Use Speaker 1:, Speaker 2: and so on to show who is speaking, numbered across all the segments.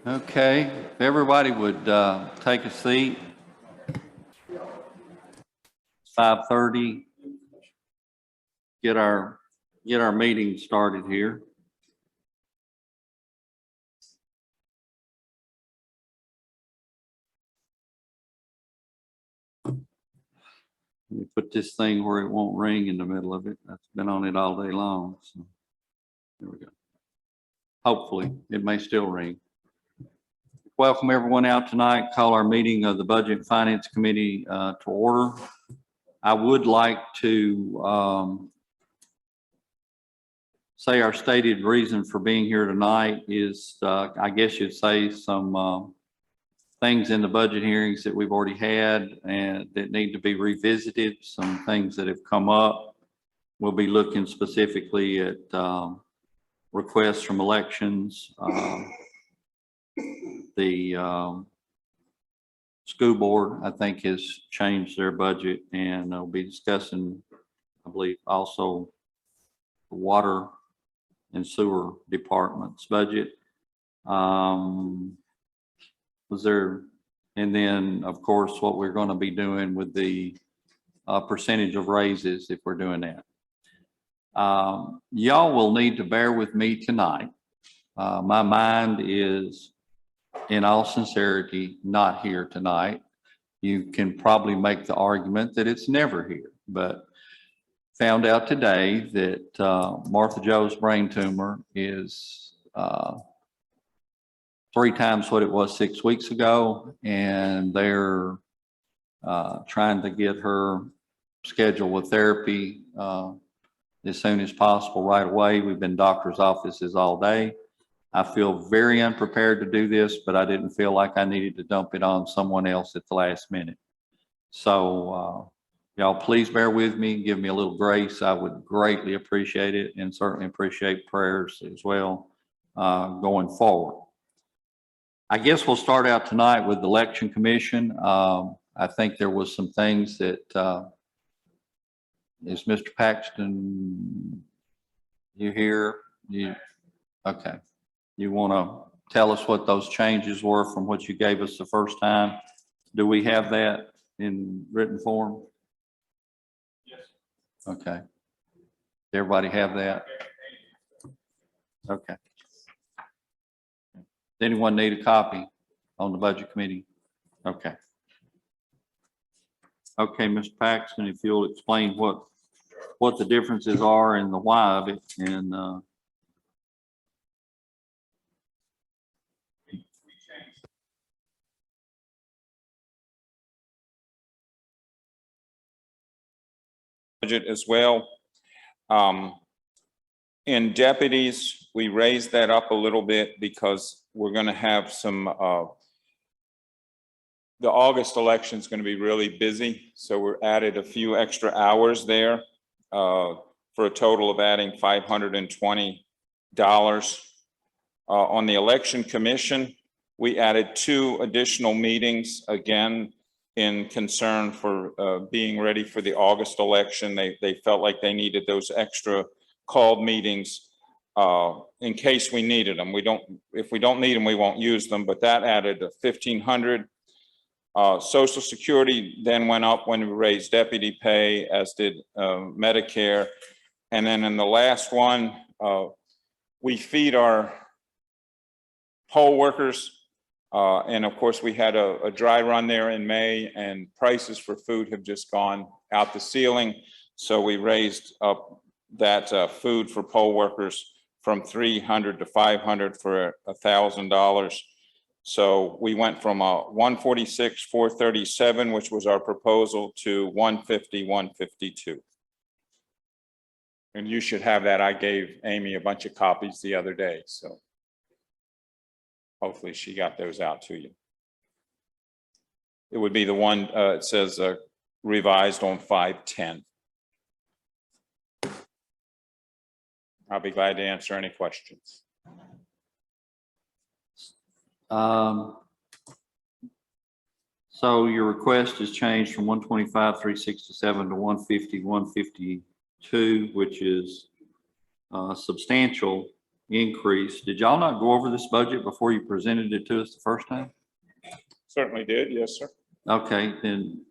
Speaker 1: Okay, if everybody would take a seat. 5:30. Get our meeting started here. Let me put this thing where it won't ring in the middle of it. I've been on it all day long. So there we go. Hopefully it may still ring. Welcome everyone out tonight. Call our meeting of the Budget and Finance Committee to order. I would like to say our stated reason for being here tonight is, I guess you'd say, some things in the budget hearings that we've already had and that need to be revisited, some things that have come up. We'll be looking specifically at requests from elections, the school board, I think, has changed their budget, and they'll be discussing, I believe, also the water and sewer department's budget. And then of course what we're going to be doing with the percentage of raises if we're doing that. Y'all will need to bear with me tonight. My mind is, in all sincerity, not here tonight. You can probably make the argument that it's never here, but found out today that Martha Joe's brain tumor is 3 times what it was 6 weeks ago, and they're trying to get her scheduled with therapy as soon as possible right away. We've been doctor's offices all day. I feel very unprepared to do this, but I didn't feel like I needed to dump it on someone else at the last minute. So y'all please bear with me, give me a little grace. I would greatly appreciate it, and certainly appreciate prayers as well going forward. I guess we'll start out tonight with the Election Commission. I think there was some things that, is Mr. Paxton, you here? Okay. You want to tell us what those changes were from what you gave us the first time? Do we have that in written form?
Speaker 2: Yes.
Speaker 1: Okay. Does everybody have that? Okay. Does anyone need a copy on the Budget Committee? Okay. Okay, Mr. Paxton, if you'll explain what the differences are and the why of it, and
Speaker 2: budget as well. In deputies, we raised that up a little bit because we're going to have some, the August election is going to be really busy. So we're added a few extra hours there for a total of adding $520. On the Election Commission, we added 2 additional meetings, again, in concern for being ready for the August election. They felt like they needed those extra called meetings in case we needed them. If we don't need them, we won't use them, but that added $1,500. Social Security then went up when we raised deputy pay, as did Medicare. And then in the last one, we feed our poll workers. And of course, we had a dry run there in May, and prices for food have just gone out the ceiling. So we raised up that food for poll workers from $300 to $500 for $1,000. So we went from $146,437, which was our proposal, to $150,152. And you should have that. I gave Amy a bunch of copies the other day, so hopefully she got those out to you. It would be the one, it says revised on 5/10. I'll be glad to answer any questions.
Speaker 1: So your request has changed from 125,367 to 150,152, which is substantial increase. Did y'all not go over this budget before you presented it to us the first time?
Speaker 2: Certainly did, yes, sir.
Speaker 1: Okay, then,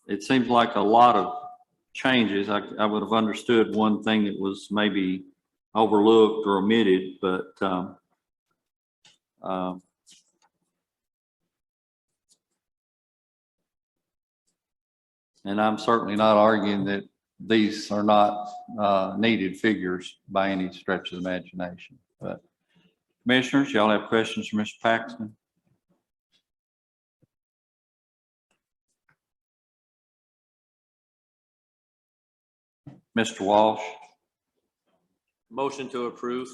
Speaker 1: it seems like a lot of changes. I would have understood one thing that was maybe overlooked or omitted, but, and I'm certainly not arguing that these are not, needed figures by any stretch of the imagination, but commissioners, y'all have questions for Mr. Paxton? Mr. Walsh?
Speaker 3: Motion to approve.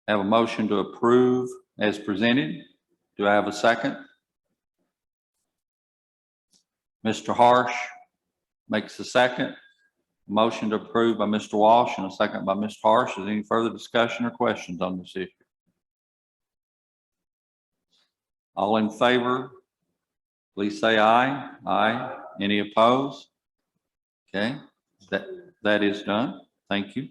Speaker 1: Have a motion to approve as presented. Do I have a second? Mr. Harsh makes the second. Motion to approve by Mr. Walsh and a second by Mr. Harsh. Is there any further discussion or questions on this issue? All in favor, please say aye. Aye. Any opposed? Okay, that is done. Thank you.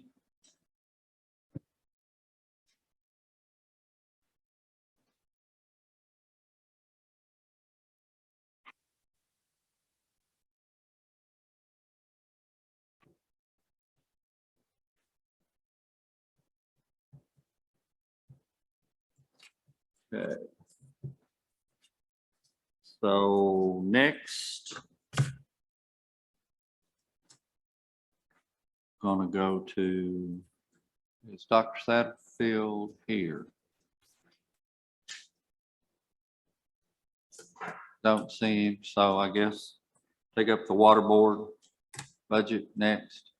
Speaker 1: Okay. So next, gonna go to, is Dr. Satterfield here? Don't see him, so I guess take up the water board budget next.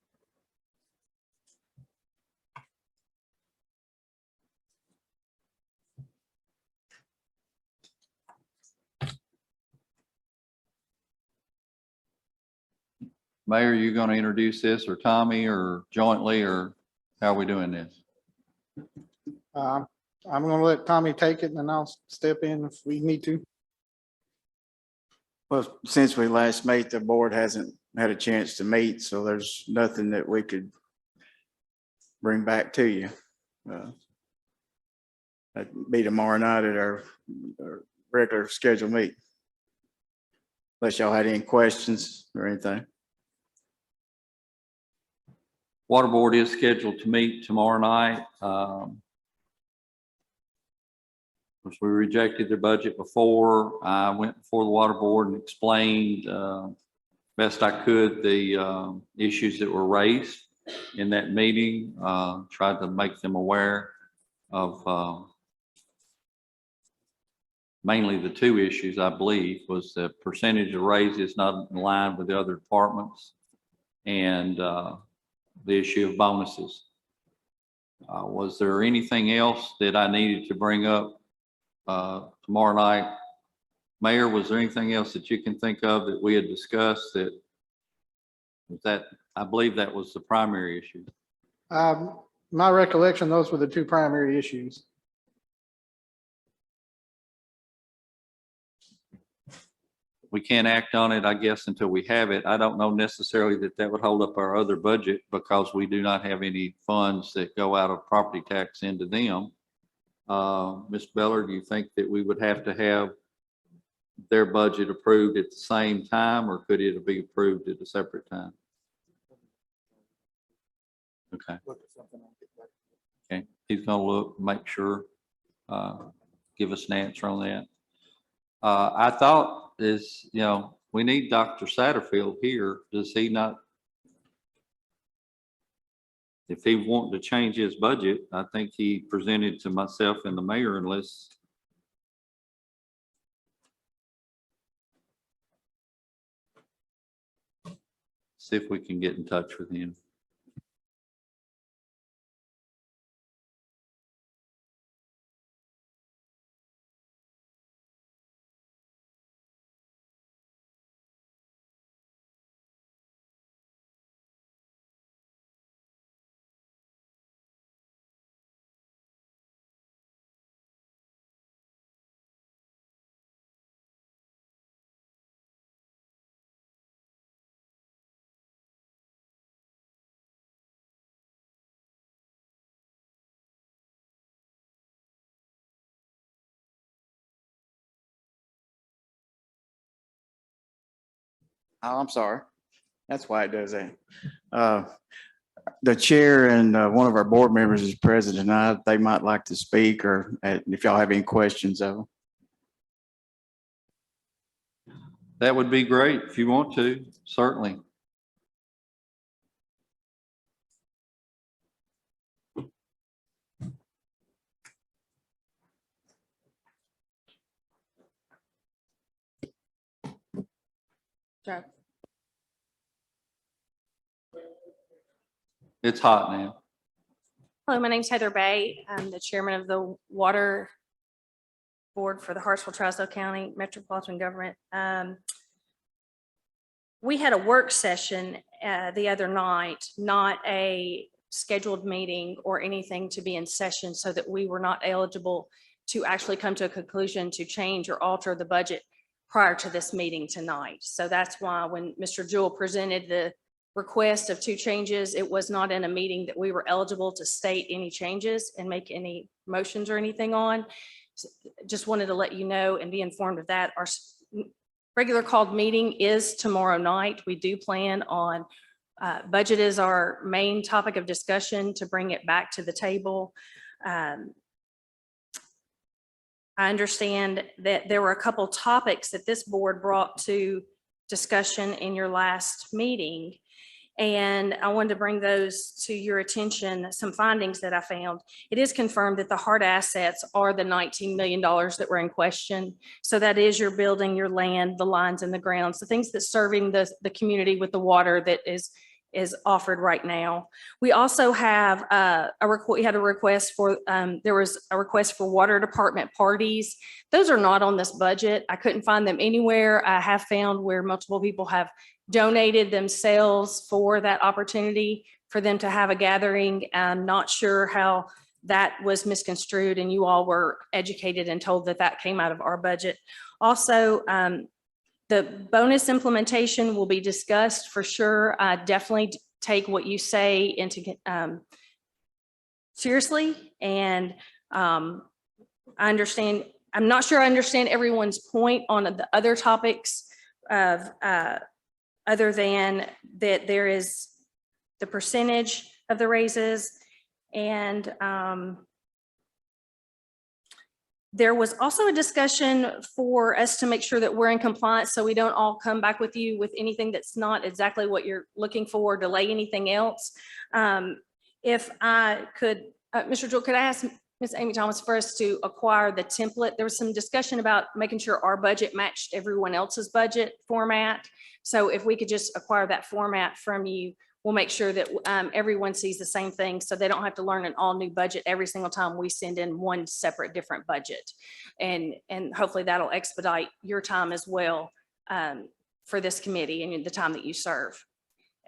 Speaker 1: Mayor, you going to introduce this, or Tommy, or jointly, or how are we doing this?
Speaker 4: I'm gonna let Tommy take it and then I'll step in if we need to.
Speaker 5: Well, since we last met, the board hasn't had a chance to meet, so there's nothing that we could bring back to you. That'd be tomorrow night at our regular scheduled meet. Unless y'all had any questions or anything.
Speaker 1: Water board is scheduled to meet tomorrow night. Which we rejected their budget before. I went before the water board and explained best I could the issues that were raised in that meeting. Tried to make them aware of mainly the two issues, I believe, was the percentage of raises not in line with the other departments and the issue of bonuses. Was there anything else that I needed to bring up tomorrow night? Mayor, was there anything else that you can think of that we had discussed that I believe that was the primary issue?
Speaker 4: My recollection, those were the two primary issues.
Speaker 1: We can't act on it, I guess, until we have it. I don't know necessarily that that would hold up our other budget because we do not have any funds that go out of property tax into them. Ms. Beller, do you think that we would have to have their budget approved at the same time, or could it be approved at a separate time? Okay. Okay, he's gonna look, make sure, give us an answer on that. I thought is, we need Dr. Satterfield here. Does he not? If he wanted to change his budget, I think he presented to myself and the mayor, unless. See if we can get in touch with him.
Speaker 5: Oh, I'm sorry. That's why it does that. The chair and one of our board members is president. They might like to speak, or if y'all have any questions of them.
Speaker 1: That would be great if you want to, certainly.
Speaker 3: Joe.
Speaker 1: It's hot now.
Speaker 3: Hello, my name's Heather Bay. I'm the chairman of the Water Board for the Hartsville-Trousdale County Metropolitan Government. We had a work session the other night, not a scheduled meeting or anything to be in session, so that we were not eligible to actually come to a conclusion to change or alter the budget prior to this meeting tonight. So that's why when Mr. Jewell presented the request of 2 changes, it was not in a meeting that we were eligible to state any changes and make any motions or anything on. So just wanted to let you know and be informed of that. Our regular called meeting is tomorrow night. We do plan on budget is our main topic of discussion, to bring it back to the table. I understand that there were a couple topics that this board brought to discussion in your last meeting, and I wanted to bring those to your attention, some findings that I found. It is confirmed that the hard assets are the $19 million that were in question. So that is your building, your land, the lines and the grounds, the things that's serving the community with the water that is offered right now. We also have we had a request for, there was a request for water department parties. Those are not on this budget. I couldn't find them anywhere. I have found where multiple people have donated themselves for that opportunity for them to have a gathering. I'm not sure how that was misconstrued, and you all were educated and told that that came out of our budget. Also, the bonus implementation will be discussed for sure. I definitely take what you say into seriously, and I understand. I'm not sure I understand everyone's point on the other topics of other than that there is the percentage of the raises, and there was also a discussion for us to make sure that we're in compliance, so we don't all come back with you with anything that's not exactly what you're looking for, delay anything else. If I could, Mr. Jewell, could I ask Ms. Amy Thomas for us to acquire the template? There was some discussion about making sure our budget matched everyone else's budget format. So if we could just acquire that format from you, we'll make sure that everyone sees the same thing, so they don't have to learn an all new budget every single time we send in one separate different budget. And hopefully that'll expedite your time as well for this committee and the time that you serve.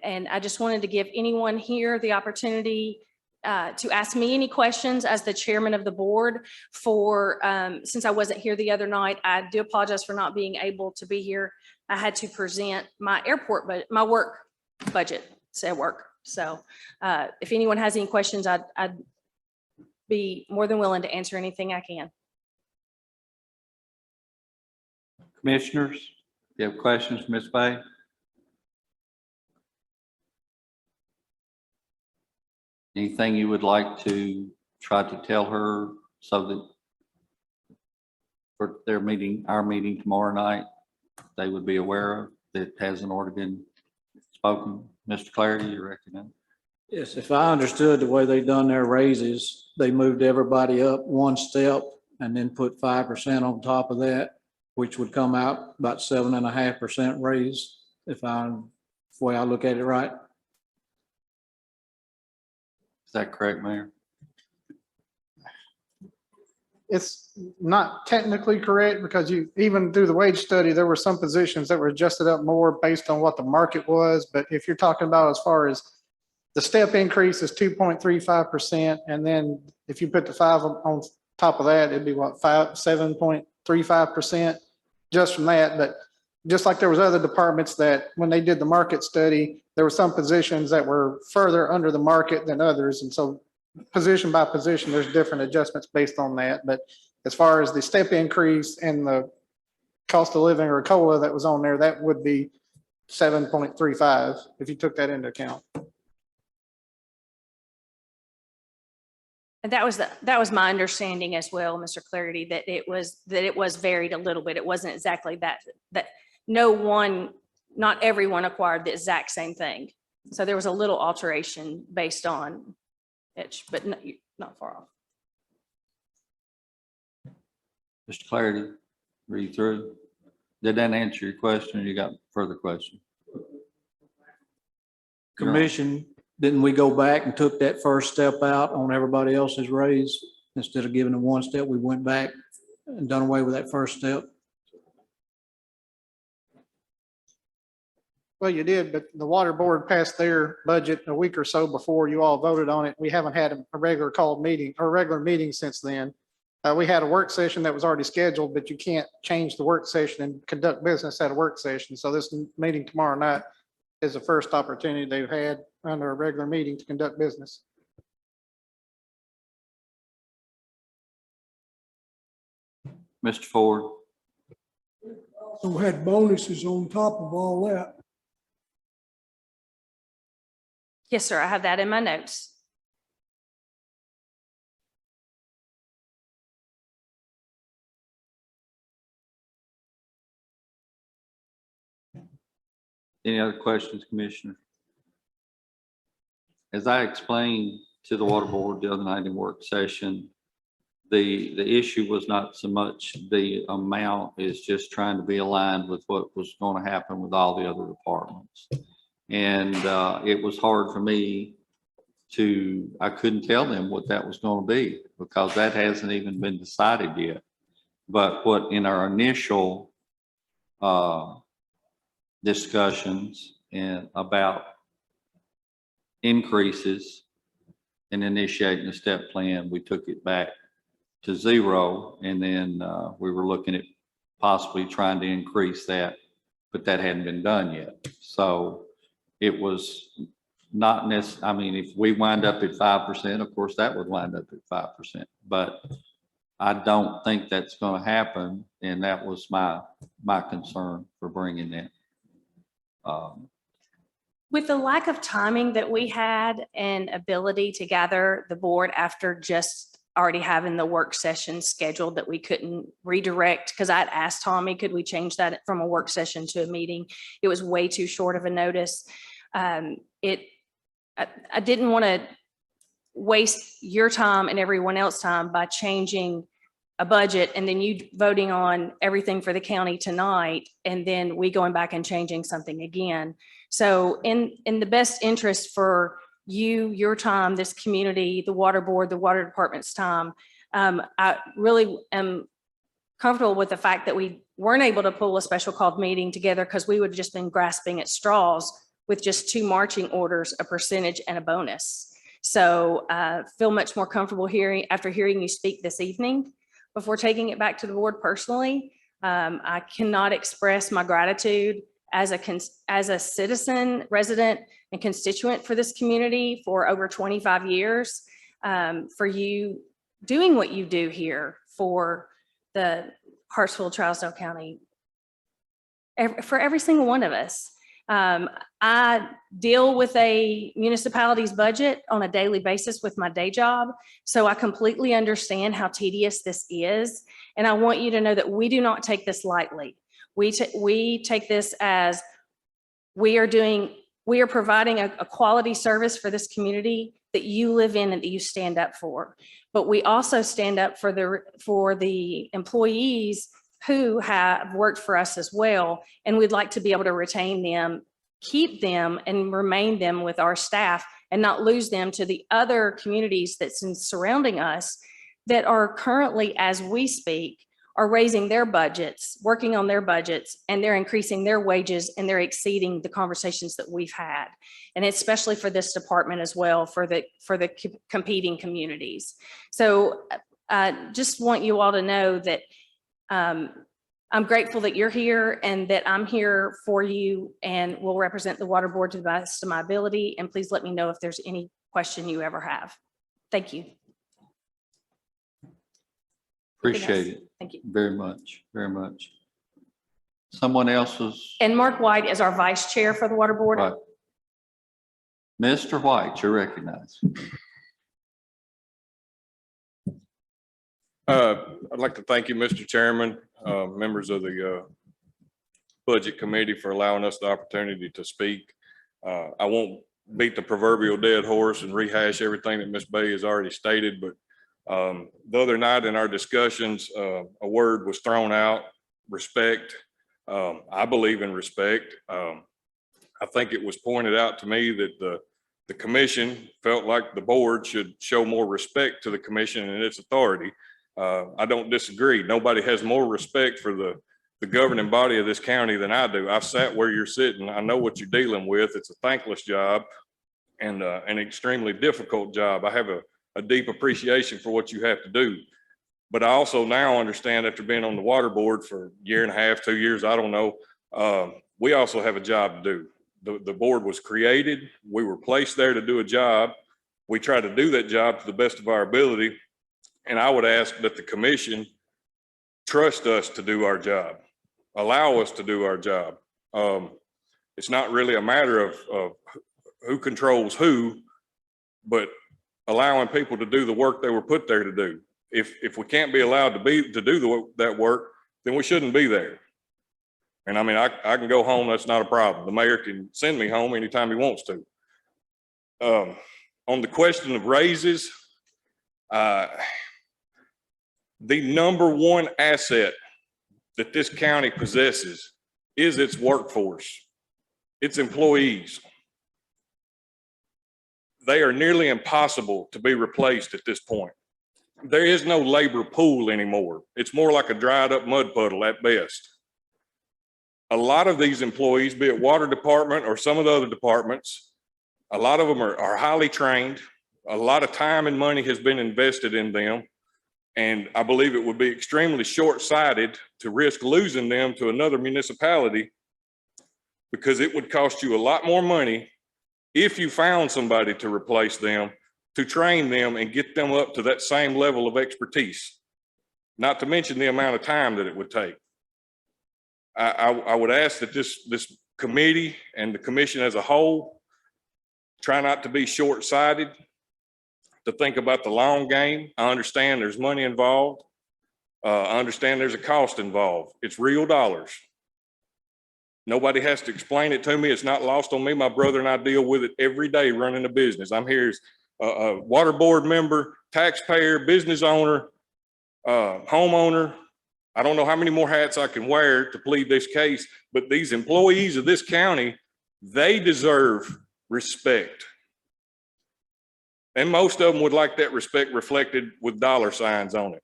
Speaker 3: And I just wanted to give anyone here the opportunity to ask me any questions as the chairman of the board for, since I wasn't here the other night. I do apologize for not being able to be here. I had to present my airport, but my work budget at work. So if anyone has any questions, I'd be more than willing to answer anything I can.
Speaker 1: Commissioners, you have questions, Ms. Bay? Anything you would like to try to tell her so that for their meeting, our meeting tomorrow night, they would be aware of that hasn't already been spoken? Mr. Clarity, you recommend?
Speaker 6: Yes, if I understood the way they done their raises, they moved everybody up one step and then put 5% on top of that, which would come out about 7.5% raise, if the way I look at it right.
Speaker 1: Is that correct, Mayor?
Speaker 4: It's not technically correct, because you, even through the wage study, there were some positions that were adjusted up more based on what the market was. But if you're talking about as far as the step increase is 2.35%, and then if you put the 5 on top of that, it'd be what, 7.35% just from that. But just like there was other departments that when they did the market study, there were some positions that were further under the market than others. And so position by position, there's different adjustments based on that. But as far as the step increase and the cost of living or COLA that was on there, that would be 7.35, if you took that into account.
Speaker 3: And that was my understanding as well, Mr. Clarity, that it was varied a little bit. It wasn't exactly that not everyone acquired the exact same thing. So there was a little alteration based on it, but not far off.
Speaker 1: Mr. Clarity, read through. Did that answer your question, or you got further questions?
Speaker 6: Commission, didn't we go back and took that first step out on everybody else's raise? Instead of giving them one step, we went back and done away with that first step.
Speaker 4: Well, you did, but the water board passed their budget a week or so before you all voted on it. We haven't had a regular called meeting or regular meeting since then. We had a work session that was already scheduled, but you can't change the work session and conduct business at a work session. So this meeting tomorrow night is the first opportunity they've had under a regular meeting to conduct business.
Speaker 1: Mr. Ford,
Speaker 7: So had bonuses on top of all that.
Speaker 3: Yes, sir. I have that in my notes.
Speaker 1: any other questions, Commissioner? As I explained to the water board the other night in work session, the issue was not so much the amount, is just trying to be aligned with what was going to happen with all the other departments. And it was hard for me I couldn't tell them what that was going to be, because that hasn't even been decided yet. But what in our initial discussions and about increases and initiating the step plan, we took it back to 0. And then we were looking at possibly trying to increase that, but that hadn't been done yet. So it was not necessarily, I mean, if we wind up at 5%, of course, that would wind up at 5%, but I don't think that's going to happen. And that was my concern for bringing that.
Speaker 3: With the lack of timing that we had and ability to gather the board after just already having the work session scheduled, that we couldn't redirect, because I'd asked Tommy, could we change that from a work session to a meeting? It was way too short of a notice. I didn't want to waste your time and everyone else's time by changing a budget and then you voting on everything for the county tonight, and then we going back and changing something again. So in the best interest for you, your time, this community, the water board, the water department's time, I really am comfortable with the fact that we weren't able to pull a special called meeting together, because we would have just been grasping at straws with just 2 marching orders, a percentage and a bonus. So feel much more comfortable after hearing you speak this evening. Before taking it back to the board personally, I cannot express my gratitude as a citizen, resident, and constituent for this community for over 25 years, for you doing what you do here for the Hartsville, Trousdale County, for every single one of us. I deal with a municipality's budget on a daily basis with my day job, so I completely understand how tedious this is. And I want you to know that we do not take this lightly. We take this as we are providing a quality service for this community that you live in and that you stand up for. But we also stand up for the employees who have worked for us as well. And we'd like to be able to retain them, keep them, and remain them with our staff, and not lose them to the other communities that's surrounding us that are currently, as we speak, are raising their budgets, working on their budgets, and they're increasing their wages, and they're exceeding the conversations that we've had. And especially for this department as well, for the competing communities. So I just want you all to know that I'm grateful that you're here and that I'm here for you, and will represent the water board to the best of my ability. And please let me know if there's any question you ever have. Thank you.
Speaker 1: Appreciate it.
Speaker 3: Thank you.
Speaker 1: Very much, very much. Someone else was,
Speaker 3: And Mark White is our vice chair for the water board.
Speaker 1: right. Mr. White, you're recognized.
Speaker 8: I'd like to thank you, Mr. Chairman, members of the Budget Committee for allowing us the opportunity to speak. I won't beat the proverbial dead horse and rehash everything that Ms. Bay has already stated, but the other night in our discussions, a word was thrown out, respect. I believe in respect. I think it was pointed out to me that the commission felt like the board should show more respect to the commission and its authority. I don't disagree. Nobody has more respect for the governing body of this county than I do. I've sat where you're sitting. I know what you're dealing with. It's a thankless job and an extremely difficult job. I have a deep appreciation for what you have to do. But I also now understand, after being on the water board for a year and a half, 2 years, I don't know, we also have a job to do. The board was created. We were placed there to do a job. We try to do that job to the best of our ability. And I would ask that the commission trust us to do our job, allow us to do our job. It's not really a matter of who controls who, but allowing people to do the work they were put there to do. If we can't be allowed to do that work, then we shouldn't be there. And I mean, I can go home. That's not a problem. The mayor can send me home anytime he wants to. On the question of raises, the number one asset that this county possesses is its workforce, its employees. They are nearly impossible to be replaced at this point. There is no labor pool anymore. It's more like a dried up mud puddle at best. A lot of these employees, be it water department or some of the other departments, a lot of them are highly trained. A lot of time and money has been invested in them. And I believe it would be extremely short-sighted to risk losing them to another municipality, because it would cost you a lot more money if you found somebody to replace them, to train them and get them up to that same level of expertise, not to mention the amount of time that it would take. I would ask that this committee and the commission as a whole try not to be short-sighted, to think about the long game. I understand there's money involved. I understand there's a cost involved. It's real dollars. Nobody has to explain it to me. It's not lost on me. My brother and I deal with it every day running a business. I'm here as a water board member, taxpayer, business owner, homeowner. I don't know how many more hats I can wear to plead this case, but these employees of this county, they deserve respect. And most of them would like that respect reflected with dollar signs on it.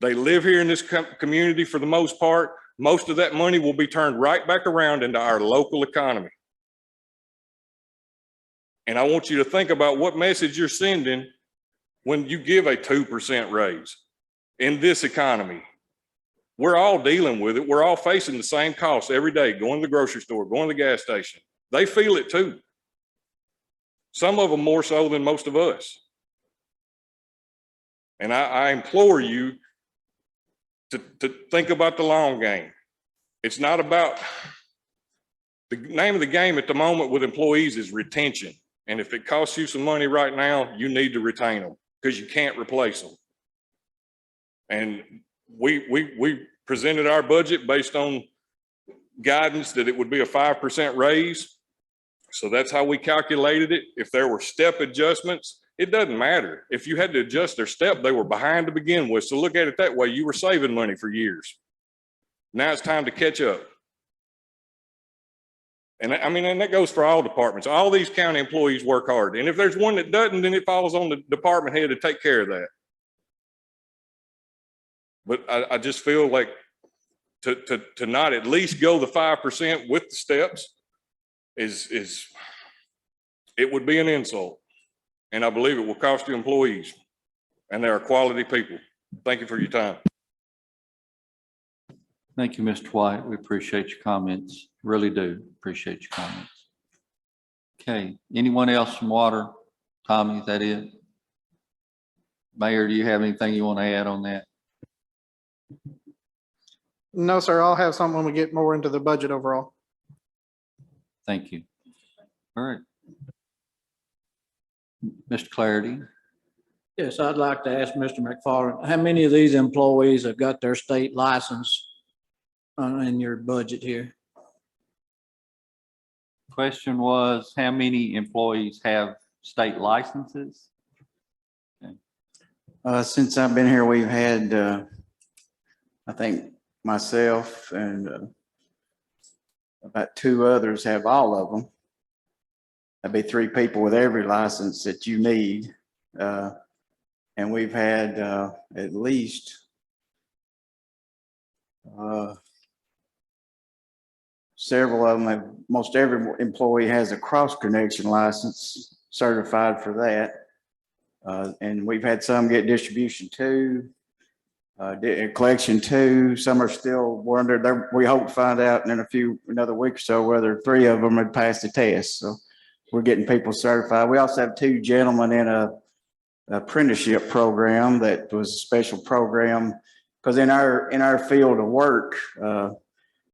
Speaker 8: They live here in this community for the most part. Most of that money will be turned right back around into our local economy. And I want you to think about what message you're sending when you give a 2% raise in this economy. We're all dealing with it. We're all facing the same costs every day, going to the grocery store, going to the gas station. They feel it too. Some of them more so than most of us. And I implore you to think about the long game. It's not about, the name of the game at the moment with employees is retention. And if it costs you some money right now, you need to retain them because you can't replace them. And we presented our budget based on guidance that it would be a 5% raise. So that's how we calculated it. If there were step adjustments, it doesn't matter. If you had to adjust their step, they were behind to begin with. So look at it that way. You were saving money for years. Now it's time to catch up. And I mean, and that goes for all departments. All these county employees work hard. And if there's one that doesn't, then it falls on the department head to take care of that. But I just feel like to not at least go the 5% with the steps is it would be an insult. And I believe it will cost you employees, and they are quality people. Thank you for your time.
Speaker 1: Thank you, Mr. White. We appreciate your comments. Really do appreciate your comments. Okay, anyone else from water? Tommy, is that it? Mayor, do you have anything you want to add on that?
Speaker 4: No, sir, I'll have some when we get more into the budget overall.
Speaker 1: Thank you. All right. Mr. Clarity,
Speaker 6: Yes, I'd like to ask Mr. McFarland, how many of these employees have got their state license in your budget here?
Speaker 1: question was, how many employees have state licenses?
Speaker 5: Since I've been here, we've had, I think myself and about 2 others have all of them. That'd be 3 people with every license that you need. And we've had at least several of them have, most every employee has a cross connection license certified for that. And we've had some get distribution 2, collection 2. Some are still wondering. We hope to find out in another week or so whether 3 of them had passed the test. So we're getting people certified. We also have 2 gentlemen in a apprenticeship program that was a special program because in our field of work,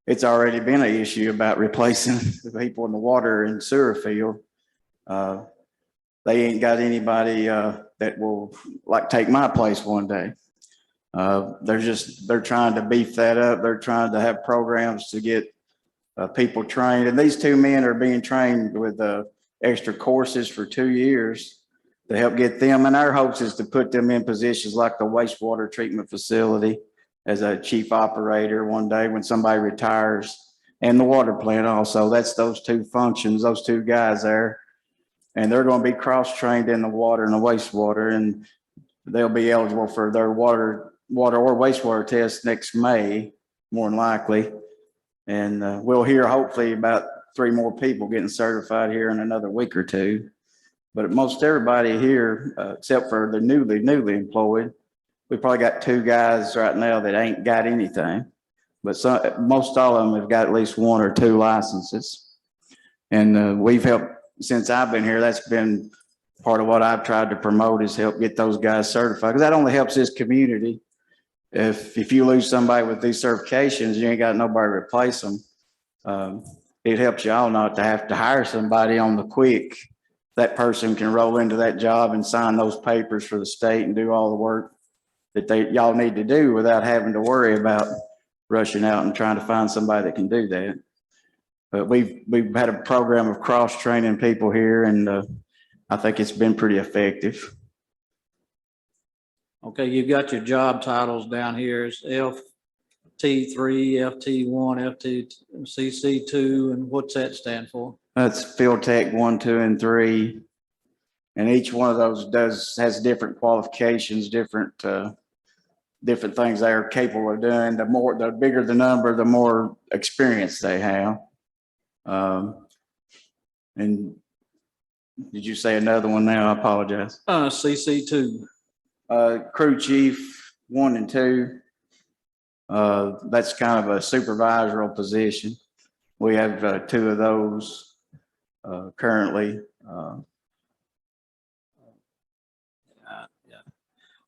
Speaker 5: it's already been an issue about replacing the people in the water and sewer field. They ain't got anybody that will like take my place one day. They're trying to beef that up. They're trying to have programs to get people trained. And these 2 men are being trained with extra courses for 2 years to help get them. And our hopes is to put them in positions like the wastewater treatment facility as a chief operator one day when somebody retires, and the water plant also. That's those 2 functions, those 2 guys there. And they're going to be cross-trained in the water and the wastewater, and they'll be eligible for their water or wastewater test next May, more than likely. And we'll hear hopefully about 3 more people getting certified here in another week or 2. But most everybody here, except for the newly employed, we probably got 2 guys right now that ain't got anything. But most all of them have got at least 1 or 2 licenses. And we've helped, since I've been here, that's been part of what I've tried to promote, is help get those guys certified. Because that only helps this community. If you lose somebody with these certifications, you ain't got nobody to replace them. It helps y'all not to have to hire somebody on the quick. That person can roll into that job and sign those papers for the state and do all the work that y'all need to do without having to worry about rushing out and trying to find somebody that can do that. But we've had a program of cross-training people here, and I think it's been pretty effective.
Speaker 6: Okay, you've got your job titles down here. It's FT3, FT1, CC2, and what's that stand for?
Speaker 5: That's Field Tech 1, 2, and 3. And each one of those has different qualifications, different things they are capable of doing. The bigger the number, the more experience they have. And did you say another one now? I apologize.
Speaker 6: CC2.
Speaker 5: Crew Chief 1 and 2. That's kind of a supervisory position. We have 2 of those currently.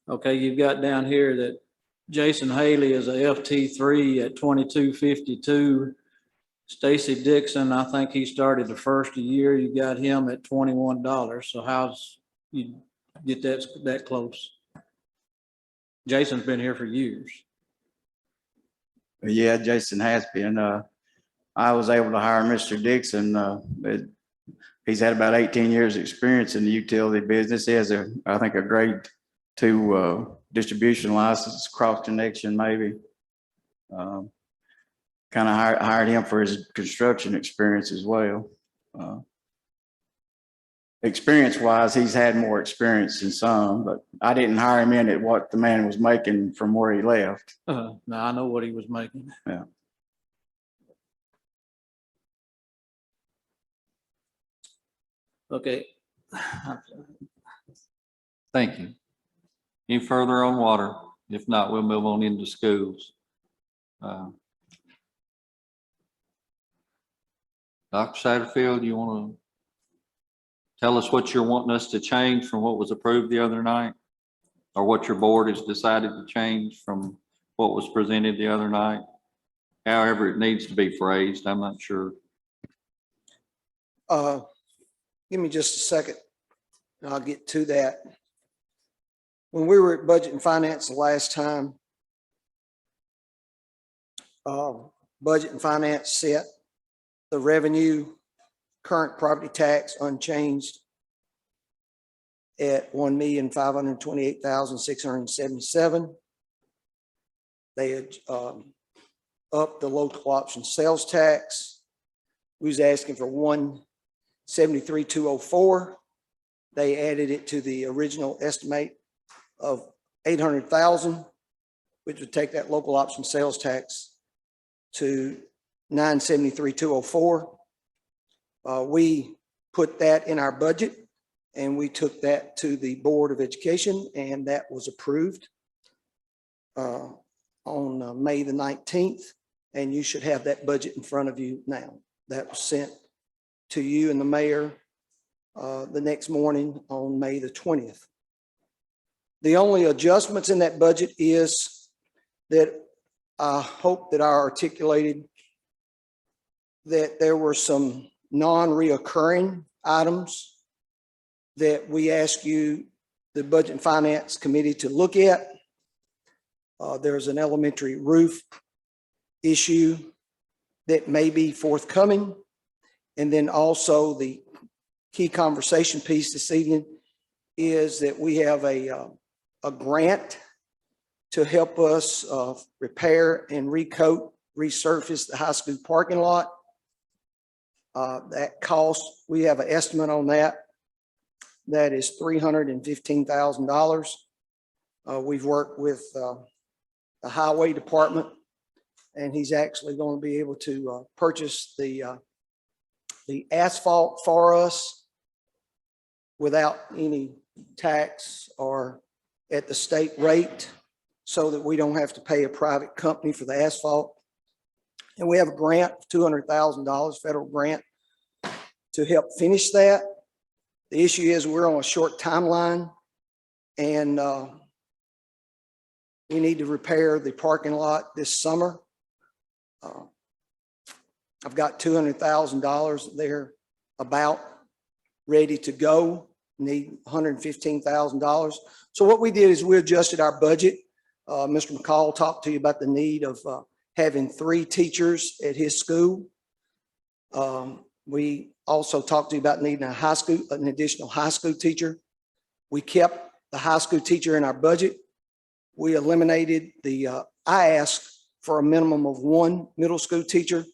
Speaker 6: Okay, you've got down here that Jason Haley is a FT3 at $22.52. Stacy Dixon, I think he started the first year. You got him at $21. So how's you get that close? Jason's been here for years.
Speaker 5: Yeah, Jason has been. I was able to hire Mr. Dixon. He's had about 18 years experience in the utility business. He has I think a grade 2 distribution license, cross connection maybe. Kind of hired him for his construction experience as well. Experience wise, he's had more experience than some, but I didn't hire him in at what the man was making from where he left.
Speaker 6: Now I know what he was making.
Speaker 5: Yeah.
Speaker 6: Okay.
Speaker 1: Thank you. Any further on water? If not, we'll move on into schools. Dr. Satterfield, you want to tell us what you're wanting us to change from what was approved the other night? Or what your board has decided to change from what was presented the other night? however it needs to be phrased. I'm not sure.
Speaker 9: Give me just a second, and I'll get to that. When we were at Budget and Finance the last time, Budget and Finance set the revenue, current property tax unchanged at $1,528,677. They had upped the local option sales tax. We was asking for 173,204. They added it to the original estimate of 800,000, which would take that local option sales tax to 973,204. We put that in our budget and we took that to the Board of Education, and that was approved on May the 19th. And you should have that budget in front of you now. That was sent to you and the mayor the next morning on May the 20th. The only adjustments in that budget is that I hope that I articulated that there were some non-reoccurring items that we ask you, the Budget and Finance Committee, to look at. There's an elementary roof issue that may be forthcoming. And then also the key conversation piece this evening is that we have a grant to help us repair and recoat, resurface the high school parking lot. That cost, we have an estimate on that. That is $315,000. We've worked with the highway department, and he's actually going to be able to purchase the asphalt for us without any tax or at the state rate, so that we don't have to pay a private company for the asphalt. And we have a grant of $200,000, federal grant, to help finish that. The issue is we're on a short timeline, and we need to repair the parking lot this summer. I've got $200,000 there about ready to go, need $115,000. So what we did is we adjusted our budget. Mr. McCall talked to you about the need of having 3 teachers at his school. We also talked to you about needing an additional high school teacher. We kept the high school teacher in our budget. We eliminated I asked for a minimum of 1 middle school teacher.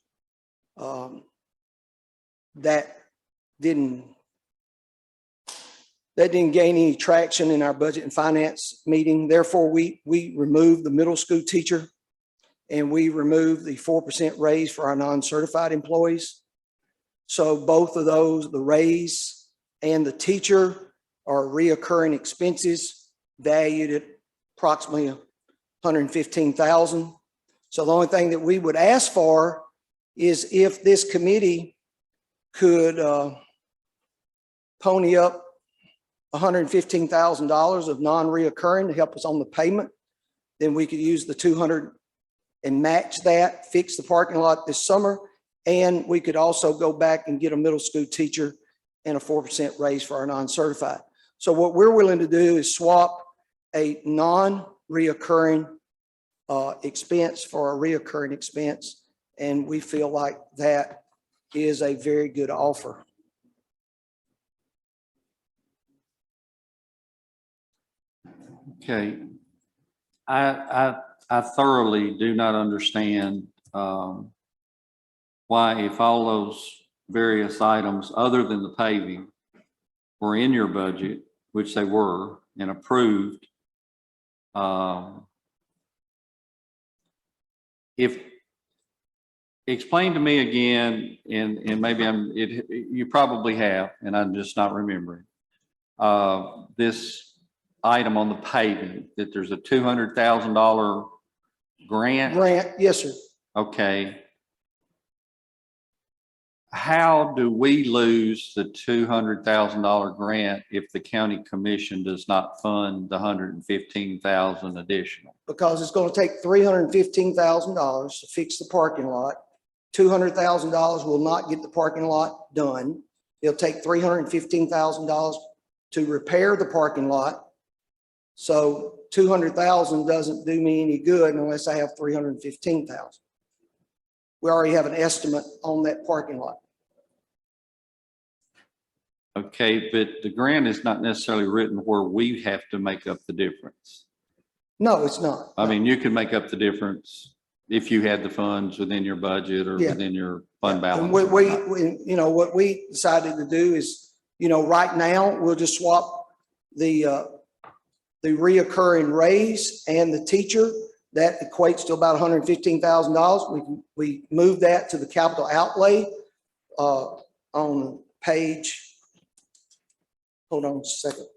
Speaker 9: That didn't gain any traction in our Budget and Finance meeting. Therefore, we removed the middle school teacher, and we removed the 4% raise for our non-certified employees. So both of those, the raise and the teacher, are reoccurring expenses valued at approximately $115,000. So the only thing that we would ask for is if this committee could pony up $115,000 of non-reoccurring to help us on the payment, then we could use the 200 and match that, fix the parking lot this summer. And we could also go back and get a middle school teacher and a 4% raise for our non-certified. So what we're willing to do is swap a non-reoccurring expense for a reoccurring expense. And we feel like that is a very good offer.
Speaker 1: Okay. I thoroughly do not understand why, if all those various items other than the paving were in your budget, which they were and approved, explain to me again, and maybe you probably have, and I'm just not remembering, this item on the paving, that there's a $200,000 grant.
Speaker 9: Grant, yes, sir.
Speaker 1: Okay. how do we lose the $200,000 grant if the county commission does not fund the $115,000 additional?
Speaker 9: Because it's going to take $315,000 to fix the parking lot. $200,000 will not get the parking lot done. It'll take $315,000 to repair the parking lot. So 200,000 doesn't do me any good unless I have 315,000. We already have an estimate on that parking lot.
Speaker 1: Okay, but the grant is not necessarily written where we have to make up the difference.
Speaker 9: No, it's not.
Speaker 1: I mean, you can make up the difference if you had the funds within your budget or
Speaker 9: Yeah.
Speaker 1: within your fund
Speaker 9: And
Speaker 1: balance.
Speaker 9: what we decided to do is, right now, we'll just swap the reoccurring raise and the teacher. That equates to about $115,000. We moved that to the capital outlay on page, hold on a second.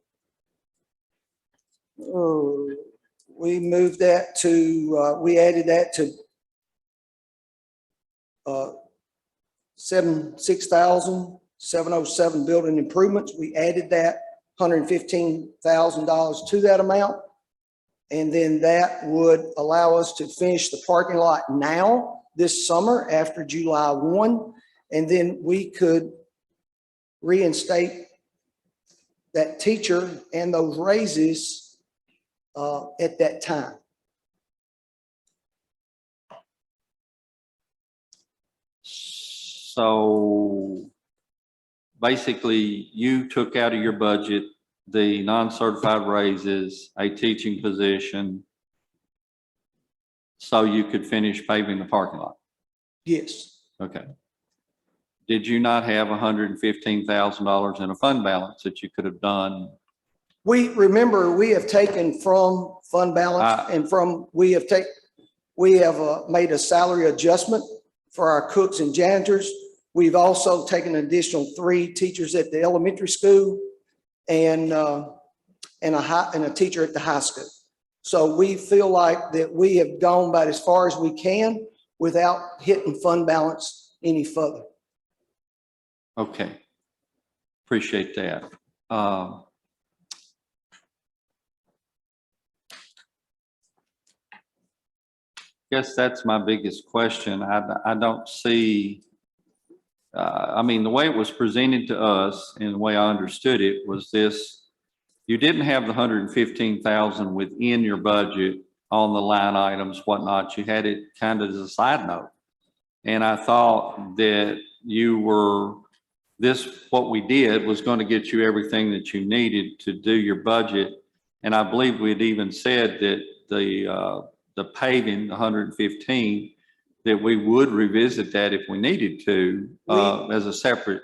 Speaker 9: Oh, we moved that to, we added that to 6,707 building improvements. We added that $115,000 to that amount. And then that would allow us to finish the parking lot now this summer after July 1. And then we could reinstate that teacher and those raises at that time.
Speaker 1: So basically, you took out of your budget the non-certified raises, a teaching position, so you could finish paving the parking lot.
Speaker 9: Yes,
Speaker 1: Okay. Did you not have $115,000 in a fund balance that you could have done?
Speaker 9: we have taken from fund balance and we have made a salary adjustment for our cooks and janitors. We've also taken an additional 3 teachers at the elementary school and a teacher at the high school. So we feel like that we have gone about as far as we can without hitting fund balance any further.
Speaker 1: Okay. Appreciate that. Guess that's my biggest question. I don't see, I mean, the way it was presented to us and the way I understood it was this: you didn't have the 115,000 within your budget on the line items, whatnot. You had it kind of as a side note. And I thought that what we did was going to get you everything that you needed to do your budget. And I believe we'd even said that the paving, the 115, that we would revisit that if we needed to, as a separate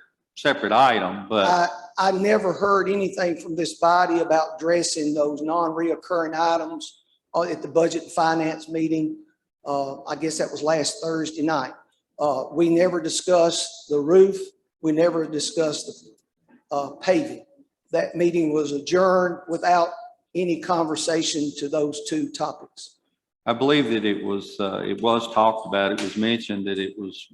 Speaker 1: item, but.
Speaker 9: I never heard anything from this body about addressing those non-reoccurring items at the budget and finance meeting. I guess that was last Thursday night. We never discussed the roof. We never discussed the paving. That meeting was adjourned without any conversation to those 2 topics.
Speaker 1: I believe that it was talked about. It was mentioned that it was.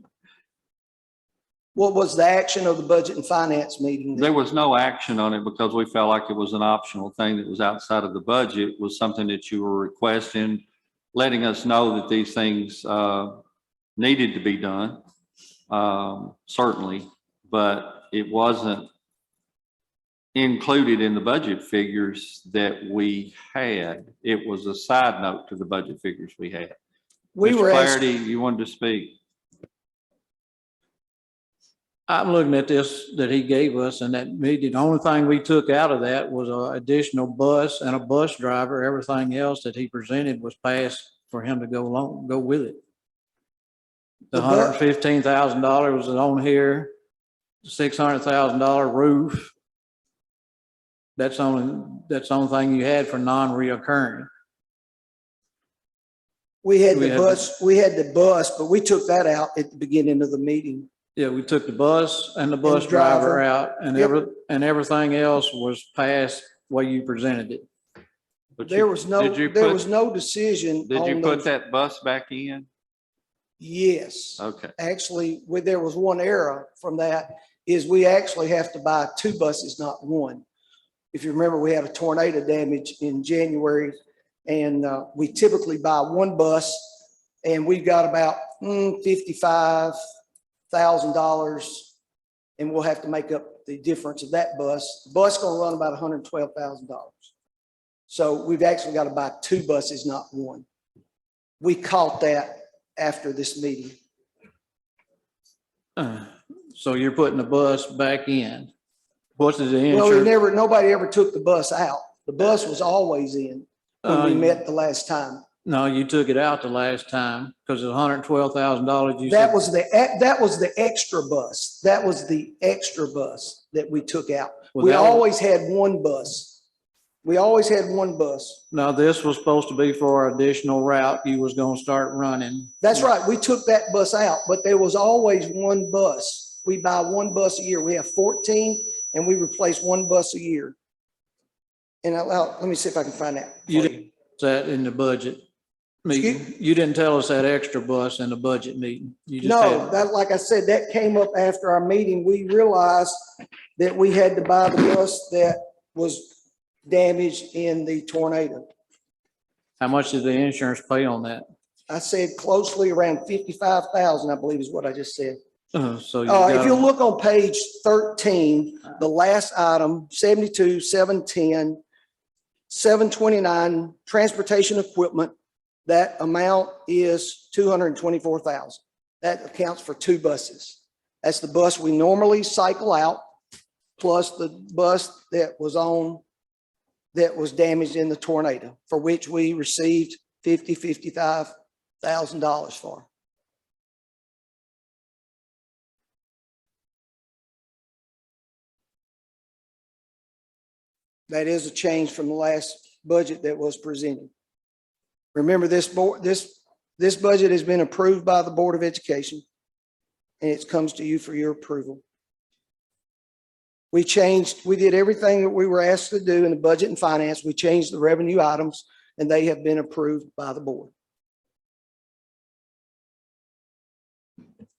Speaker 9: What was the action of the budget and finance meeting?
Speaker 1: There was no action on it because we felt like it was an optional thing that was outside of the budget. It was something that you were requesting, letting us know that these things needed to be done, certainly, but it wasn't included in the budget figures that we had. It was a side note to the budget figures we had. Mr. Flaherty, you wanted to speak?
Speaker 6: I'm looking at this that he gave us and that meeting. The only thing we took out of that was an additional bus and a bus driver. Everything else that he presented was passed for him to go with it. The $115,000 was on here, the $600,000 roof. That's the only thing you had for non-reoccurring.
Speaker 9: We had the bus, but we took that out at the beginning of the meeting.
Speaker 6: Yeah, we took the bus and the bus driver out, and everything else was passed the way you presented it.
Speaker 1: But
Speaker 9: There was no decision.
Speaker 1: Did you put that bus back in?
Speaker 9: Yes.
Speaker 1: Okay,
Speaker 9: Actually, there was one error from that, is we actually have to buy 2 buses, not 1. If you remember, we had a tornado damage in January, and we typically buy 1 bus, and we've got about $55,000, and we'll have to make up the difference of that bus. The bus gonna run about $112,000. So we've actually got to buy 2 buses, not 1. We caught that after this meeting.
Speaker 6: So you're putting the bus back in. What's the
Speaker 9: Well,
Speaker 6: insurance?
Speaker 9: nobody ever took the bus out. The bus was always in when we met the last time.
Speaker 6: No, you took it out the last time because it's $112,000. You said.
Speaker 9: That was the extra bus. That was the extra bus that we took out.
Speaker 6: Well,
Speaker 9: We
Speaker 6: that was-
Speaker 9: always had 1 bus. We always had 1 bus.
Speaker 6: Now, this was supposed to be for our additional route you was gonna start running.
Speaker 9: That's right. We took that bus out, but there was always 1 bus. We buy 1 bus a year. We have 14 and we replace 1 bus a year. And let me see if I can find that.
Speaker 6: You
Speaker 9: for
Speaker 6: didn't that in the budget meeting. You didn't tell us that extra bus in the budget meeting. You just
Speaker 9: No,
Speaker 6: had,
Speaker 9: that, like I said, that came up after our meeting. We realized that we had to buy the bus that was damaged in the tornado.
Speaker 6: how much did the insurance pay on that?
Speaker 9: I said closely around 55,000, I believe is what I just said.
Speaker 6: So you
Speaker 9: If you
Speaker 6: got,
Speaker 9: look on page 13, the last item, 72, 710, 729, transportation equipment, that amount is 224,000. That accounts for 2 buses. That's the bus we normally cycle out, plus the bus that was damaged in the tornado, for which we received $55,000 for. That is a change from the last budget that was presented. Remember, this budget has been approved by the Board of Education, and it comes to you for your approval. We did everything that we were asked to do in the budget and finance. We changed the revenue items, and they have been approved by the board.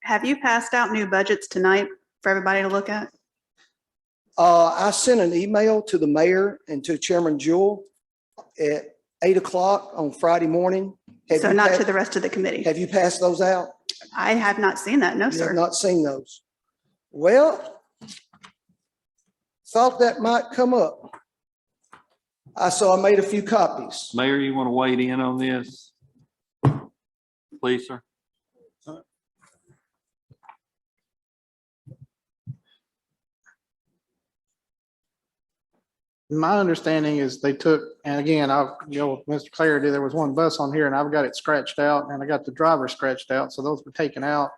Speaker 10: Have you passed out new budgets tonight for everybody to look at?
Speaker 9: I sent an email to the mayor and to Chairman Jewell at 8 o'clock on Friday morning.
Speaker 10: So not to the rest of the committee?
Speaker 9: Have you passed those out?
Speaker 10: I have not seen that, no,
Speaker 9: You have
Speaker 10: sir.
Speaker 9: not seen those. Well, thought that might come up. So I made a few copies.
Speaker 1: Mayor, you want to weigh in on this? Please, sir.
Speaker 4: My understanding is they took, and again, Mr. Clarity, there was 1 bus on here and I've got it scratched out and I got the driver scratched out. So those were taken out.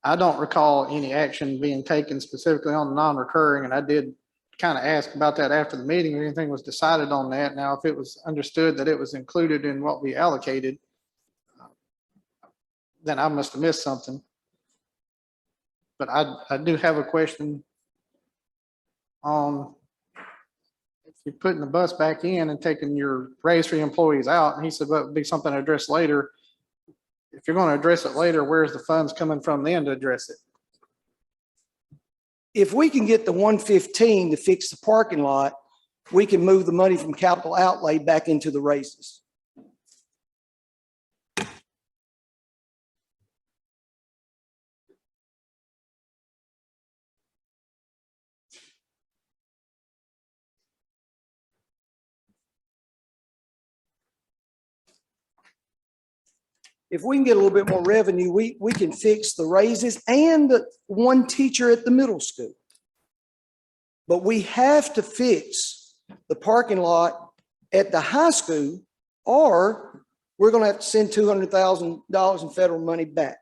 Speaker 4: I don't recall any action being taken specifically on the non-recurring, and I did kind of ask about that after the meeting, if anything was decided on that. Now, if it was understood that it was included in what we allocated, then I must have missed something. But I do have a question on if you're putting the bus back in and taking your raise for your employees out, and he said, well, it'd be something to address later. If you're going to address it later, where's the funds coming from then to address it?
Speaker 9: If we can get the 115 to fix the parking lot, we can move the money from capital outlay back into the raises. If we can get a little bit more revenue, we can fix the raises and the 1 teacher at the middle school. But we have to fix the parking lot at the high school, or we're going to have to send $200,000 in federal money back.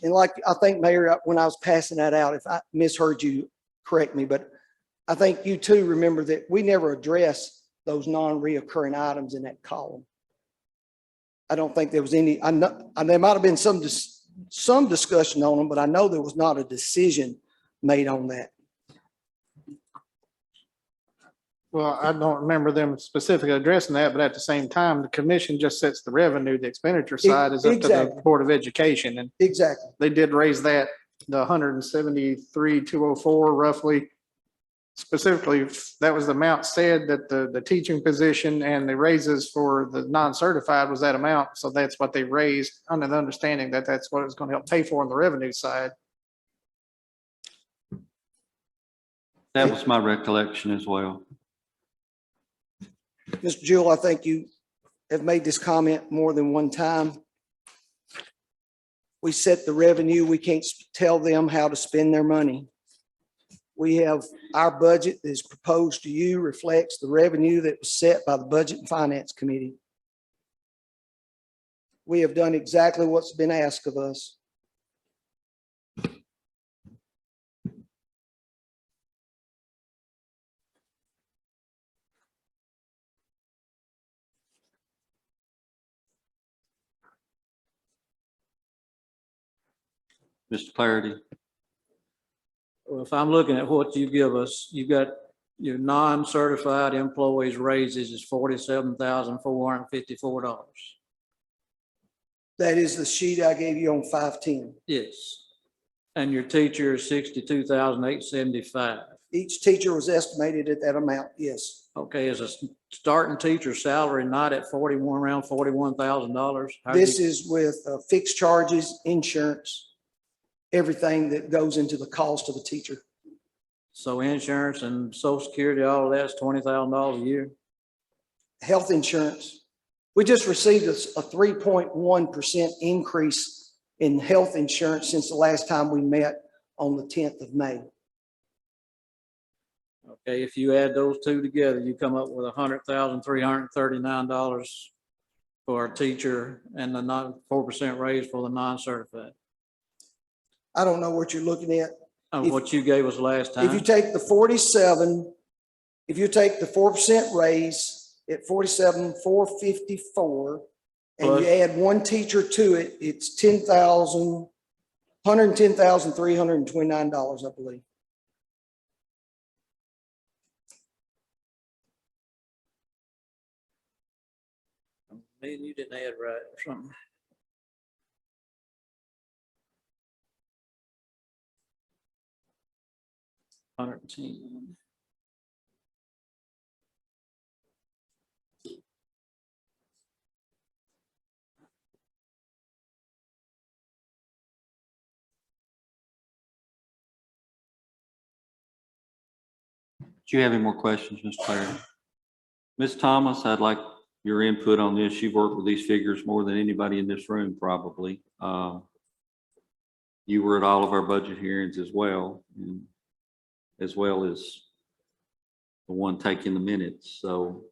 Speaker 9: And like, I think, Mayor, when I was passing that out, if I misheard you, correct me, but I think you too remember that we never addressed those non-reoccurring items in that column. I don't think there was any, there might have been some some discussion on them, but I know there was not a decision made on that.
Speaker 4: Well, I don't remember them specifically addressing that, but at the same time, the commission just sets the revenue. The expenditure side is up to the
Speaker 9: Exactly.
Speaker 4: Board of Education, and
Speaker 9: Exactly.
Speaker 4: they did raise that, the 173,204 roughly. Specifically, that was the amount said that the teaching position and the raises for the non-certified was that amount. So that's what they raised under the understanding that that's what it was going to help pay for on the revenue side.
Speaker 1: That was my recollection as well.
Speaker 9: Mr. Jewell, I think you have made this comment more than one time. We set the revenue. We can't tell them how to spend their money. We have our budget that is proposed to you reflects the revenue that was set by the Budget and Finance Committee. We have done exactly what's been asked of us.
Speaker 1: Mr. Clarity?
Speaker 6: Well, if I'm looking at what you give us, you got your non-certified employees raises is $47,454.
Speaker 9: That is the sheet I gave you on 510.
Speaker 6: Yes. And your teacher is $62,875.
Speaker 9: Each teacher was estimated at that amount, yes.
Speaker 6: Okay, is a starting teacher salary not at around $41,000?
Speaker 9: This is with fixed charges, insurance, everything that goes into the cost of the teacher.
Speaker 6: So insurance and social security, all of that's $20,000 a year?
Speaker 9: Health insurance. We just received a 3.1% increase in health insurance since the last time we met on the 10th of May.
Speaker 6: Okay, if you add those two together, you come up with $100,339 for a teacher and the 4% raise for the non-certified.
Speaker 9: I don't know what you're looking at.
Speaker 6: Of what you gave us last
Speaker 9: If you
Speaker 6: time.
Speaker 9: take the 47, if you take the 4% raise at 47,454, and
Speaker 6: Plus-
Speaker 9: you add one teacher to it, it's $110,329, I believe.
Speaker 6: Man, you didn't add right or something. $110.
Speaker 1: Do you have any more questions, Mr. Clary? Ms. Thomas, I'd like your input on this. You've worked with these figures more than anybody in this room, probably. You were at all of our budget hearings as well, as well as the one taking the minutes. So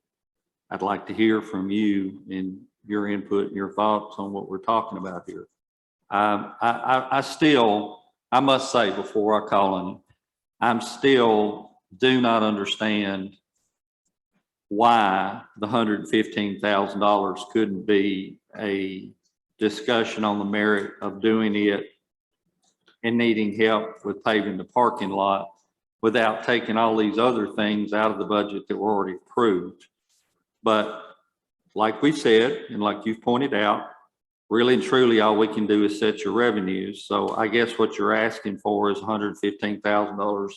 Speaker 1: I'd like to hear from you and your input and your thoughts on what we're talking about here. I still, I must say before I call on you, I'm still do not understand why the $115,000 couldn't be a discussion on the merit of doing it and needing help with paving the parking lot without taking all these other things out of the budget that were already approved. But like we said, and like you've pointed out, really and truly, all we can do is set your revenues. So I guess what you're asking for is $115,000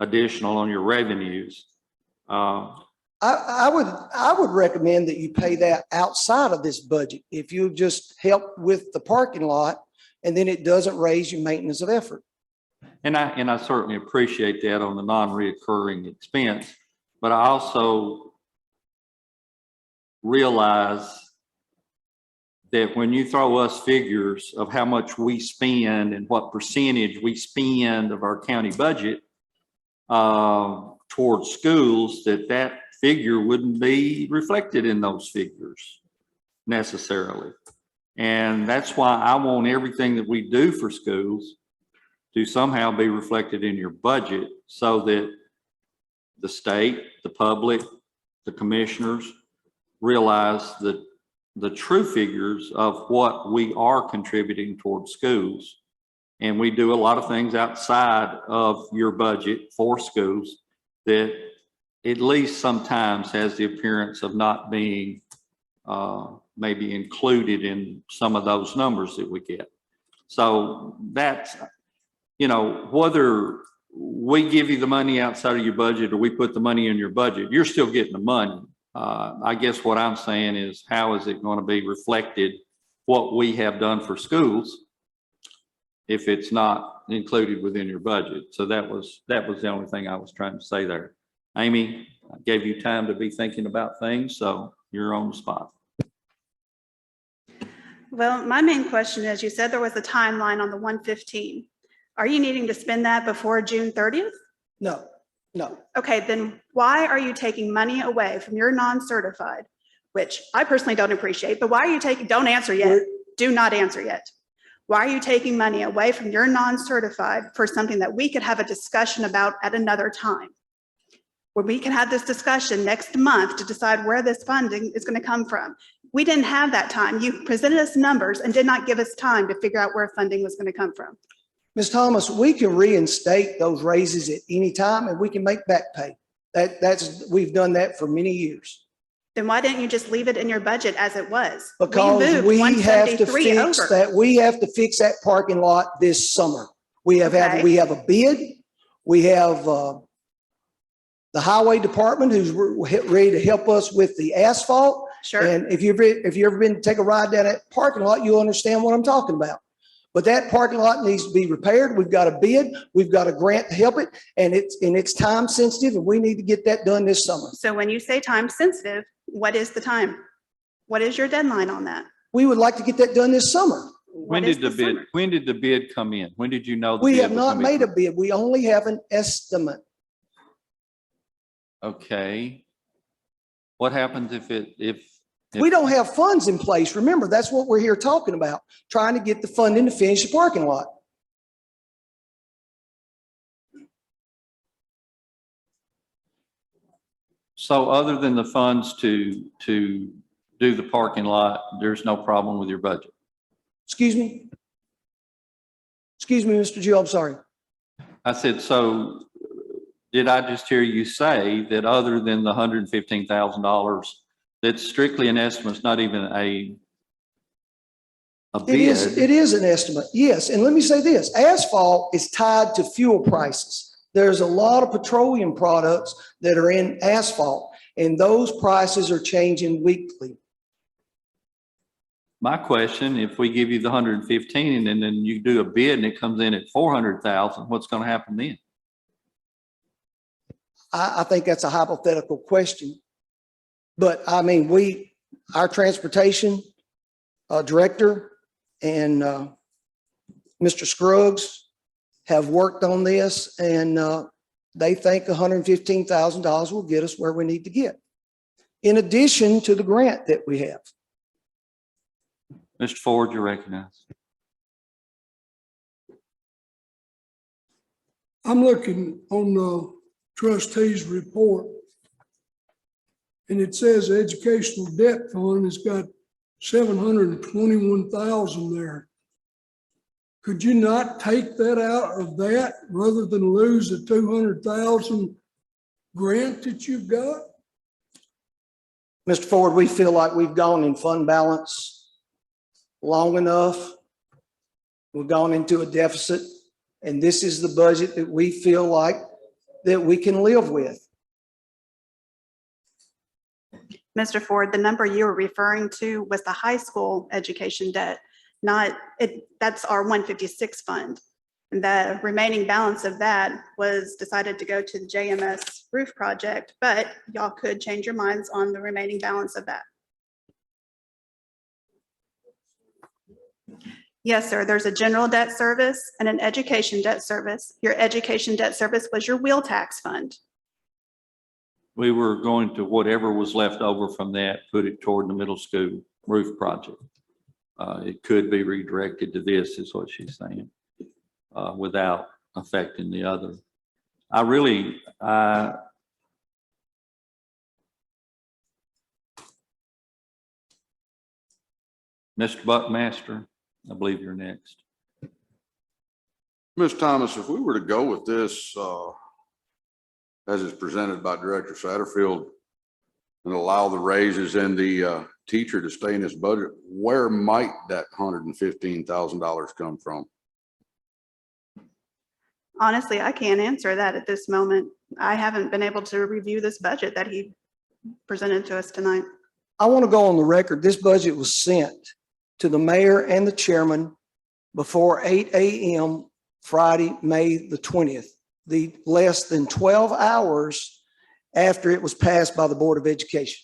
Speaker 1: additional on your revenues.
Speaker 9: I would recommend that you pay that outside of this budget. If you just help with the parking lot, and then it doesn't raise your maintenance of effort.
Speaker 1: And I certainly appreciate that on the non-reoccurring expense, but I also realize that when you throw us figures of how much we spend and what percentage we spend of our county budget towards schools, that figure wouldn't be reflected in those figures necessarily. And that's why I want everything that we do for schools to somehow be reflected in your budget so that the state, the public, the commissioners realize that the true figures of what we are contributing towards schools. And we do a lot of things outside of your budget for schools that at least sometimes has the appearance of not being maybe included in some of those numbers that we get. So that's, you know, whether we give you the money outside of your budget or we put the money in your budget, you're still getting the money. I guess what I'm saying is, how is it going to be reflected what we have done for schools if it's not included within your budget? So that was the only thing I was trying to say there. Amy, I gave you time to be thinking about things, so you're on the spot.
Speaker 10: Well, my main question is, you said there was a timeline on the 115. Are you needing to spend that before June 30th?
Speaker 9: No, no.
Speaker 10: Okay, then why are you taking money away from your non-certified, which I personally don't appreciate, but why are you taking, don't answer yet. Do not answer yet. Why are you taking money away from your non-certified for something that we could have a discussion about at another time? Where we can have this discussion next month to decide where this funding is going to come from. We didn't have that time. You presented us numbers and did not give us time to figure out where funding was going to come from.
Speaker 9: Ms. Thomas, we can reinstate those raises at any time and we can make back pay. We've done that for many years.
Speaker 10: Then why didn't you just leave it in your budget as it was?
Speaker 9: Because we have to fix that. We have to fix that parking lot this summer. We have a bid. We have the highway department who's ready to help us with the asphalt.
Speaker 10: Sure.
Speaker 9: And if you've ever been to take a ride down that parking lot, you'll understand what I'm talking about. But that parking lot needs to be repaired. We've got a bid, we've got a grant to help it, and it's time sensitive, and we need to get that done this summer.
Speaker 10: So when you say time sensitive, what is the time? What is your deadline on that?
Speaker 9: We would like to get that done this summer.
Speaker 1: When did the bid come in? When did you know?
Speaker 9: We have not made a bid. We only have an estimate.
Speaker 1: Okay. What happens if
Speaker 9: we don't have funds in place? Remember, that's what we're here talking about, trying to get the funding to finish the parking lot.
Speaker 1: So other than the funds to do the parking lot, there's no problem with your budget?
Speaker 9: Excuse me? Excuse me, Mr. Gill, I'm sorry.
Speaker 1: I said, so did I just hear you say that other than the $115,000, that's strictly an estimate, it's not even a bid?
Speaker 9: It is an estimate, yes. And let me say this, asphalt is tied to fuel prices. There's a lot of petroleum products that are in asphalt, and those prices are changing weekly.
Speaker 1: My question, if we give you the 115 and then you do a bid and it comes in at 400,000, what's going to happen then?
Speaker 9: I think that's a hypothetical question. But I mean, our transportation director and Mr. Scruggs have worked on this, and they think $115,000 will get us where we need to get, in addition to the grant that we have.
Speaker 1: Mr. Ford, you're recognized.
Speaker 7: I'm looking on the trustee's report, and it says the educational debt fund has got 721,000 there. Could you not take that out of that rather than lose the 200,000 grant that you've got?
Speaker 9: Mr. Ford, we feel like we've gone in fund balance long enough. We've gone into a deficit, and this is the budget that we feel like that we can live with.
Speaker 10: Mr. Ford, the number you were referring to was the high school education debt, not it. That's our 156 fund. And the remaining balance of that was decided to go to the JMS roof project, but y'all could change your minds on the remaining balance of that. Yes, sir. There's a general debt service and an education debt service. Your education debt service was your wheel tax fund.
Speaker 1: We were going to, whatever was left over from that, put it toward the middle school roof project. It could be redirected to this, is what she's saying, without affecting the other. Mr. Buckmaster, I believe you're next.
Speaker 11: Ms. Thomas, if we were to go with this, as is presented by Director Satterfield and allow the raises and the teacher to stay in this budget, where might that $115,000 come from?
Speaker 10: Honestly, I can't answer that at this moment. I haven't been able to review this budget that he presented to us tonight.
Speaker 9: I want to go on the record. This budget was sent to the mayor and the chairman before 8 a.m. Friday, May the 20th, the less than 12 hours after it was passed by the Board of Education.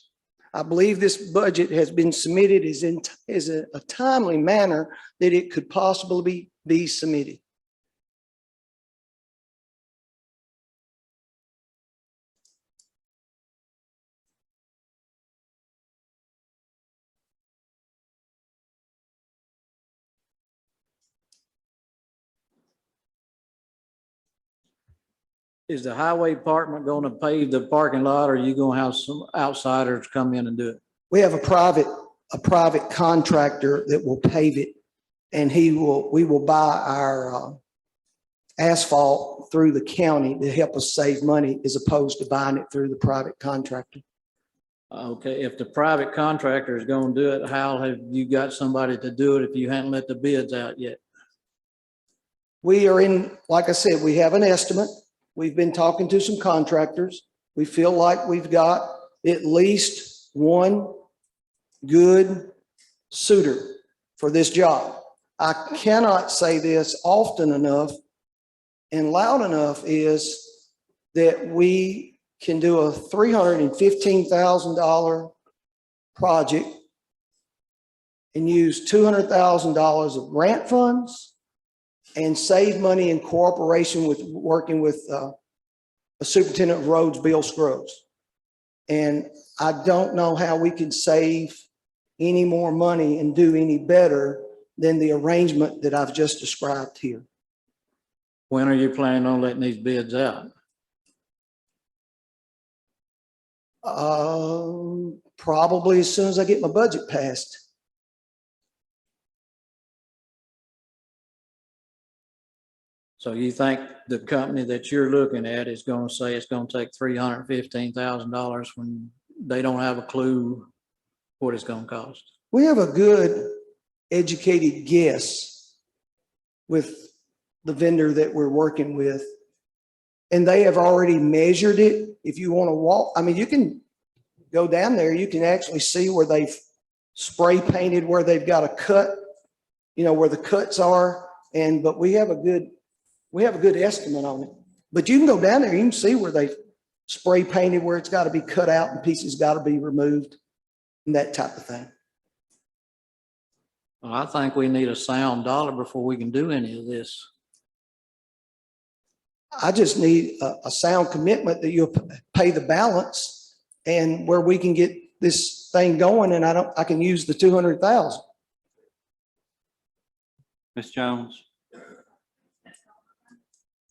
Speaker 9: I believe this budget has been submitted as a timely manner that it could possibly be submitted.
Speaker 6: Is the highway department going to pave the parking lot, or are you going to have some outsiders come in and do it?
Speaker 9: We have a private contractor that will pave it, and we will buy our asphalt through the county to help us save money as opposed to buying it through the private contractor.
Speaker 6: Okay, if the private contractor is going to do it, how have you got somebody to do it if you haven't let the bids out yet?
Speaker 9: We are in, like I said, we have an estimate. We've been talking to some contractors. We feel like we've got at least one good suitor for this job. I cannot say this often enough and loud enough is that we can do a $315,000 project and use $200,000 of grant funds and save money in cooperation with working with a superintendent of roads, Bill Scruggs. And I don't know how we can save any more money and do any better than the arrangement that I've just described here.
Speaker 6: When are you planning on letting these bids out?
Speaker 9: Probably as soon as I get my budget passed.
Speaker 6: So you think the company that you're looking at is going to say it's going to take $315,000 when they don't have a clue what it's going to cost?
Speaker 9: We have a good educated guess with the vendor that we're working with. And they have already measured it. If you want to walk, I mean, you can go down there, you can actually see where they've spray painted, where they've got a cut, you know, where the cuts are. But we have a good estimate on it. But you can go down there, you can see where they spray painted, where it's got to be cut out and pieces got to be removed and that type of thing.
Speaker 6: Well, I think we need a sound dollar before we can do any of this.
Speaker 9: I just need a sound commitment that you'll pay the balance and where we can get this thing going, and I can use the 200,000.
Speaker 1: Ms. Jones?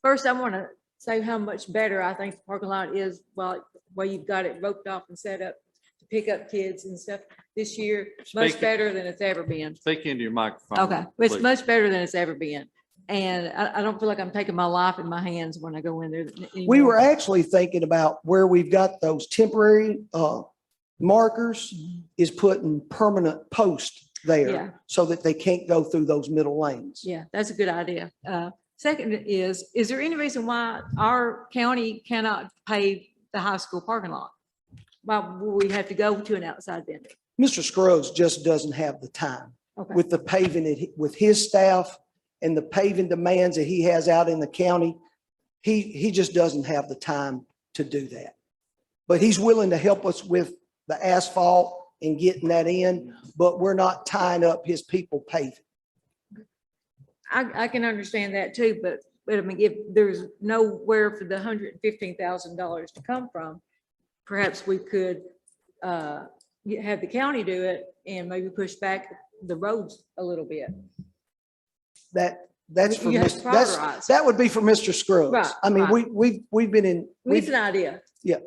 Speaker 12: First, I want to say how much better I think the parking lot is while you've got it roped off and set up to pick up kids and stuff this year. Much better than it's ever been.
Speaker 1: Speak into your microphone.
Speaker 12: Okay, it's
Speaker 1: please.
Speaker 12: much better than it's ever been. And I don't feel like I'm taking my life in my hands when I go in there anymore.
Speaker 9: We were actually thinking about where we've got those temporary markers is putting permanent posts there.
Speaker 12: Yeah.
Speaker 9: So that they can't go through those middle lanes.
Speaker 12: Yeah, that's a good idea. Second is there any reason why our county cannot pave the high school parking lot? Why will we have to go to an outside vendor?
Speaker 9: Mr. Scruggs just doesn't have the time
Speaker 12: Okay.
Speaker 9: with the paving, with his staff and the paving demands that he has out in the county. He just doesn't have the time to do that. But he's willing to help us with the asphalt and getting that in, but we're not tying up his people paving.
Speaker 12: I can understand that too, but I mean, if there's nowhere for the $115,000 to come from, perhaps we could have the county do it and maybe push back the roads a little bit.
Speaker 9: That's for
Speaker 12: You have to prioritize.
Speaker 9: that would be for Mr. Scruggs.
Speaker 12: Right,
Speaker 9: I mean,
Speaker 12: right.
Speaker 9: we've been in.
Speaker 12: It's an idea.
Speaker 9: Yeah.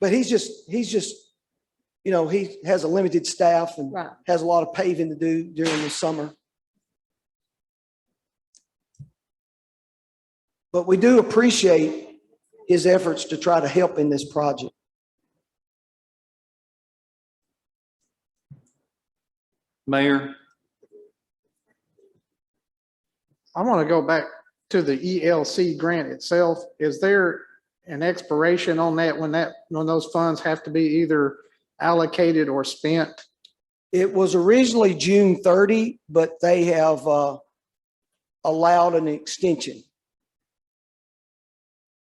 Speaker 9: But he's just you know, he has a limited staff and
Speaker 12: Right.
Speaker 9: has a lot of paving to do during the summer. But we do appreciate his efforts to try to help in this project.
Speaker 1: Mayor,
Speaker 4: I want to go back to the ELC grant itself. Is there an expiration on that when those funds have to be either allocated or spent?
Speaker 9: It was originally June 30, but they have allowed an extension.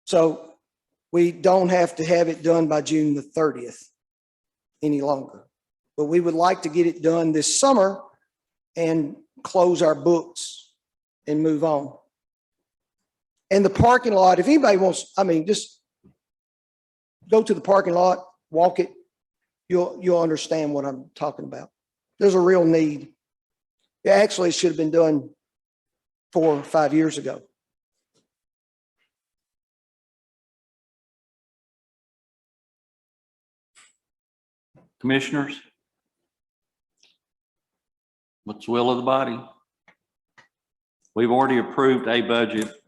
Speaker 9: So we don't have to have it done by June the 30th any longer. But we would like to get it done this summer and close our books and move on. And the parking lot, if anybody wants, I mean, just go to the parking lot, walk it, you'll understand what I'm talking about. There's a real need. It actually should have been done 4 or 5 years ago.
Speaker 1: commissioners? What's the will of the body? We've already approved a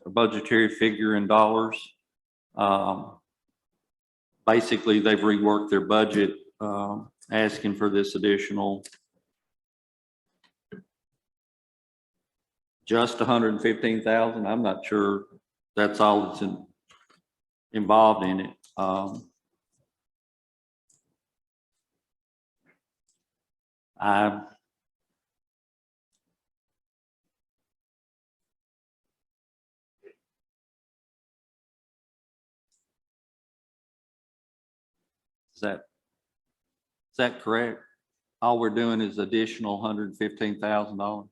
Speaker 1: budgetary figure in dollars. Basically, they've reworked their budget, asking for this additional just 115,000. I'm not sure that's all that's involved in it. Is that correct? All we're doing is additional $115,000.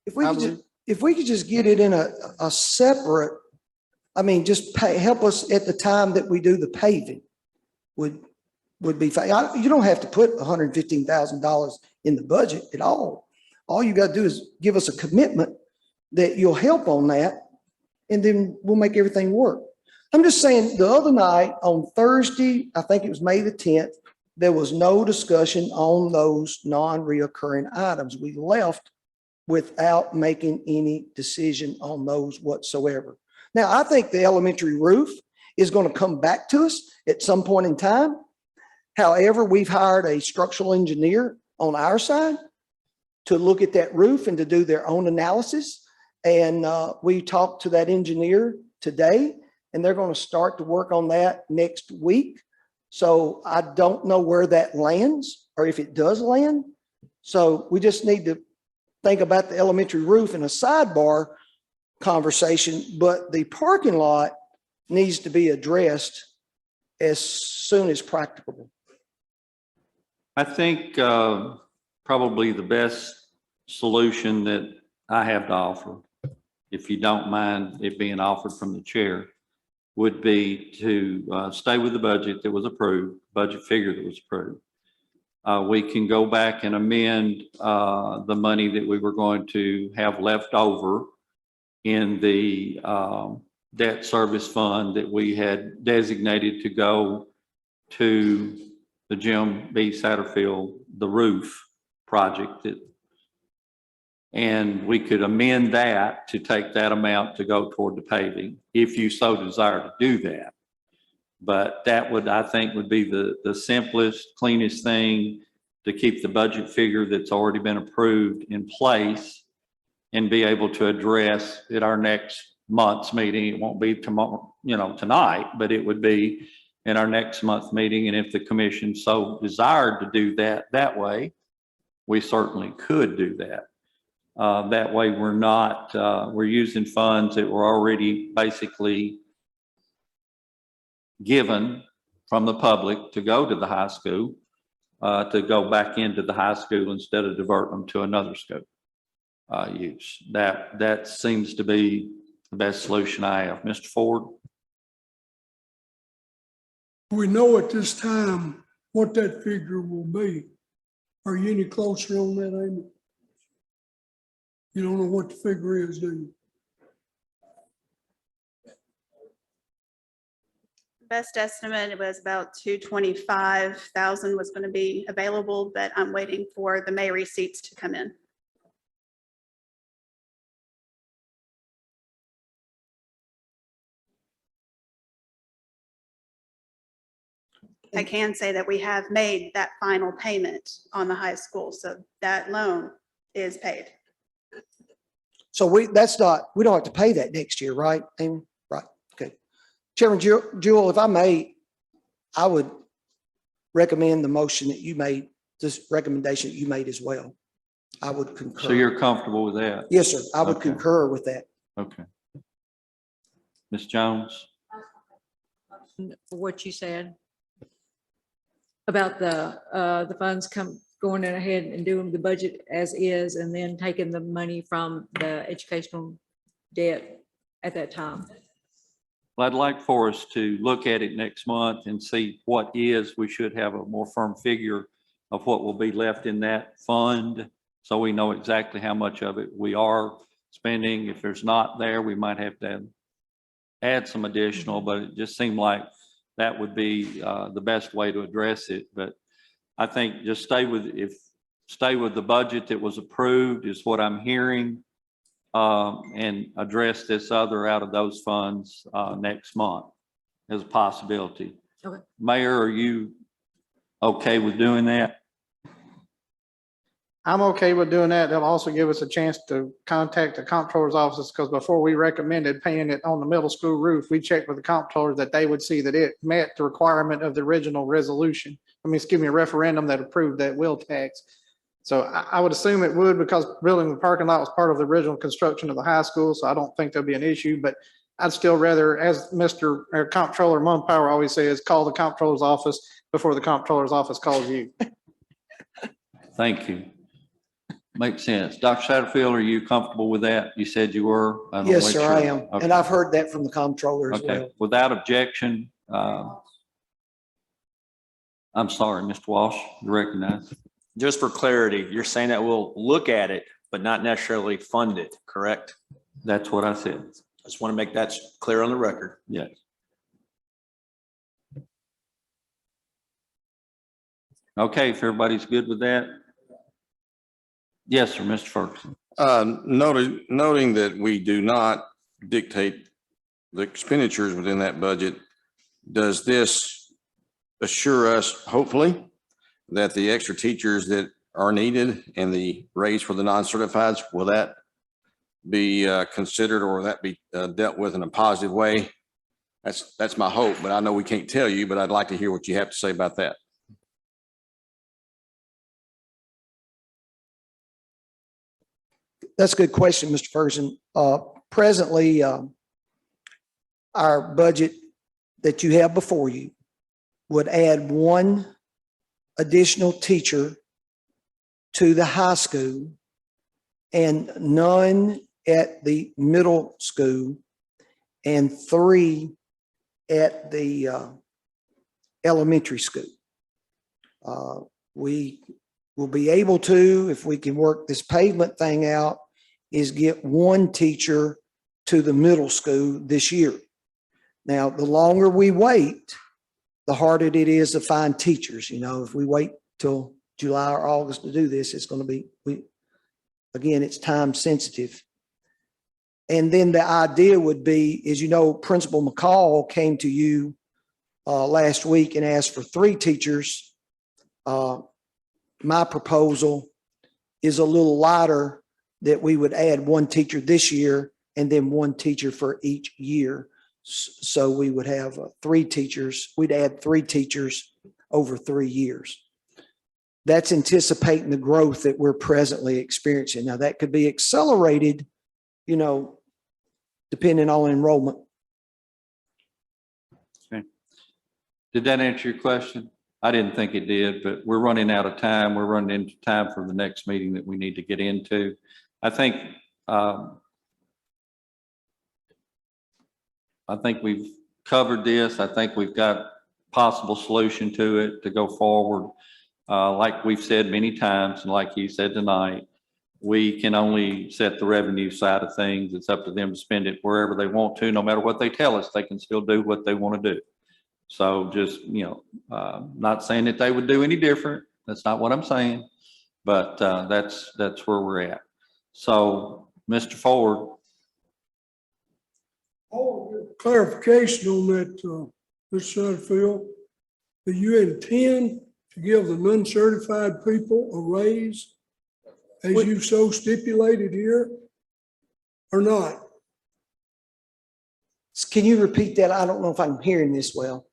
Speaker 9: If we could just get it in a separate, I mean, just help us at the time that we do the paving would be fine. You don't have to put $115,000 in the budget at all. All you got to do is give us a commitment that you'll help on that, and then we'll make everything work. I'm just saying, the other night on Thursday, I think it was May the 10th, there was no discussion on those non-reoccurring items. We left without making any decision on those whatsoever. Now, I think the elementary roof is going to come back to us at some point in time. However, we've hired a structural engineer on our side to look at that roof and to do their own analysis. And we talked to that engineer today, and they're going to start to work on that next week. So I don't know where that lands or if it does land. So we just need to think about the elementary roof in a sidebar conversation, but the parking lot needs to be addressed as soon as practicable.
Speaker 1: I think probably the best solution that I have to offer, if you don't mind it being offered from the chair, would be to stay with the budget that was approved, budget figure that was approved. We can go back and amend the money that we were going to have left over in the debt service fund that we had designated to go to the Jim B. Satterfield, the roof project. And we could amend that to take that amount to go toward the paving, if you so desire to do that. But that would, I think, would be the simplest, cleanest thing to keep the budget figure that's already been approved in place and be able to address at our next month's meeting. It won't be tomorrow, tonight, but it would be in our next month meeting. And if the commission so desired to do that way, we certainly could do that. That way we're not, we're using funds that were already basically given from the public to go to the high school, to go back into the high school instead of divert them to another school use. That seems to be the best solution I have. Mr. Ford?
Speaker 7: We know at this time what that figure will be. Are you any closer on that, Amy? You don't know what the figure is, do you?
Speaker 10: Best estimate, it was about 225,000 was going to be available, but I'm waiting for the May receipts to come in. I can say that we have made that final payment on the high school, so that loan is paid.
Speaker 9: So we don't have to pay that next year, right? Amy? Right, okay. Chairman Jewel, if I may, I would recommend the motion that you made, this recommendation that you made as well. I would concur.
Speaker 1: So you're comfortable with that?
Speaker 9: Yes, sir. I would
Speaker 1: Okay.
Speaker 9: concur with that.
Speaker 1: Okay. Ms. Jones?
Speaker 12: For what you said about the funds going in ahead and doing the budget as is, and then taking the money from the educational debt at that time.
Speaker 1: Well, I'd like for us to look at it next month and see what is. We should have a more firm figure of what will be left in that fund, so we know exactly how much of it we are spending. If there's not there, we might have to add some additional, but it just seemed like that would be the best way to address it. But I think just stay with the budget that was approved is what I'm hearing, and address this other out of those funds next month as a possibility.
Speaker 12: Okay.
Speaker 1: Mayor, are you okay with doing that?
Speaker 4: I'm okay with doing that. They'll also give us a chance to contact the comptroller's office, because before we recommended paying it on the middle school roof, we checked with the comptroller that they would see that it met the requirement of the original resolution. I mean, excuse me, a referendum that approved that will tax. So I would assume it would, because building the parking lot was part of the original construction of the high school. So I don't think there'll be an issue, but I'd still rather, as Mr. Comptroller Mumpower always says, call the comptroller's office before the comptroller's office calls you.
Speaker 1: Thank you. Makes sense. Dr. Satterfield, are you comfortable with that? You said you were.
Speaker 9: Yes, sir, I am.
Speaker 1: Okay.
Speaker 9: And I've heard that from the comptroller as
Speaker 1: Okay,
Speaker 9: well.
Speaker 1: without objection, I'm sorry, Mr. Walsh, you recognize.
Speaker 13: Just for clarity, you're saying that we'll look at it, but not necessarily fund it, correct?
Speaker 1: That's what I said.
Speaker 13: I just want to make that clear on the record.
Speaker 1: Yes. Okay, if everybody's good with that. Yes, sir, Mr. Ferguson.
Speaker 14: Noting that we do not dictate the expenditures within that budget, does this assure us, hopefully, that the extra teachers that are needed and the raise for the non-certifieds, will that be considered, or will that be dealt with in a positive way? That's my hope, but I know we can't tell you, but I'd like to hear what you have to say about that.
Speaker 9: That's a good question, Mr. Ferguson. Presently, our budget that you have before you would add one additional teacher to the high school and none at the middle school and 3 at the elementary school. We will be able to, if we can work this pavement thing out, is get 1 teacher to the middle school this year. Now, the longer we wait, the harder it is to find teachers. You know, if we wait till July or August to do this, it's going to be, again, it's time sensitive. And then the idea would be, as you know, Principal McCall came to you last week and asked for 3 teachers. My proposal is a little lighter, that we would add 1 teacher this year and then 1 teacher for each year. So we would have 3 teachers. We'd add 3 teachers over 3 years. That's anticipating the growth that we're presently experiencing. Now, that could be accelerated, you know, depending on enrollment.
Speaker 1: Okay. Did that answer your question? I didn't think it did, but we're running out of time. We're running into time for the next meeting that we need to get into. I think we've covered this. I think we've got possible solution to it to go forward. Like we've said many times, and like you said tonight, we can only set the revenue side of things. It's up to them to spend it wherever they want to, no matter what they tell us. They can still do what they want to do. So just, not saying that they would do any different. That's not what I'm saying. But that's where we're at. So, Mr. Ford,
Speaker 7: Clarification on that, Mr. Satterfield. Do you intend to give the non-certified people a raise as you so stipulated here or not?
Speaker 9: Can you repeat that? I don't know if I'm hearing this well.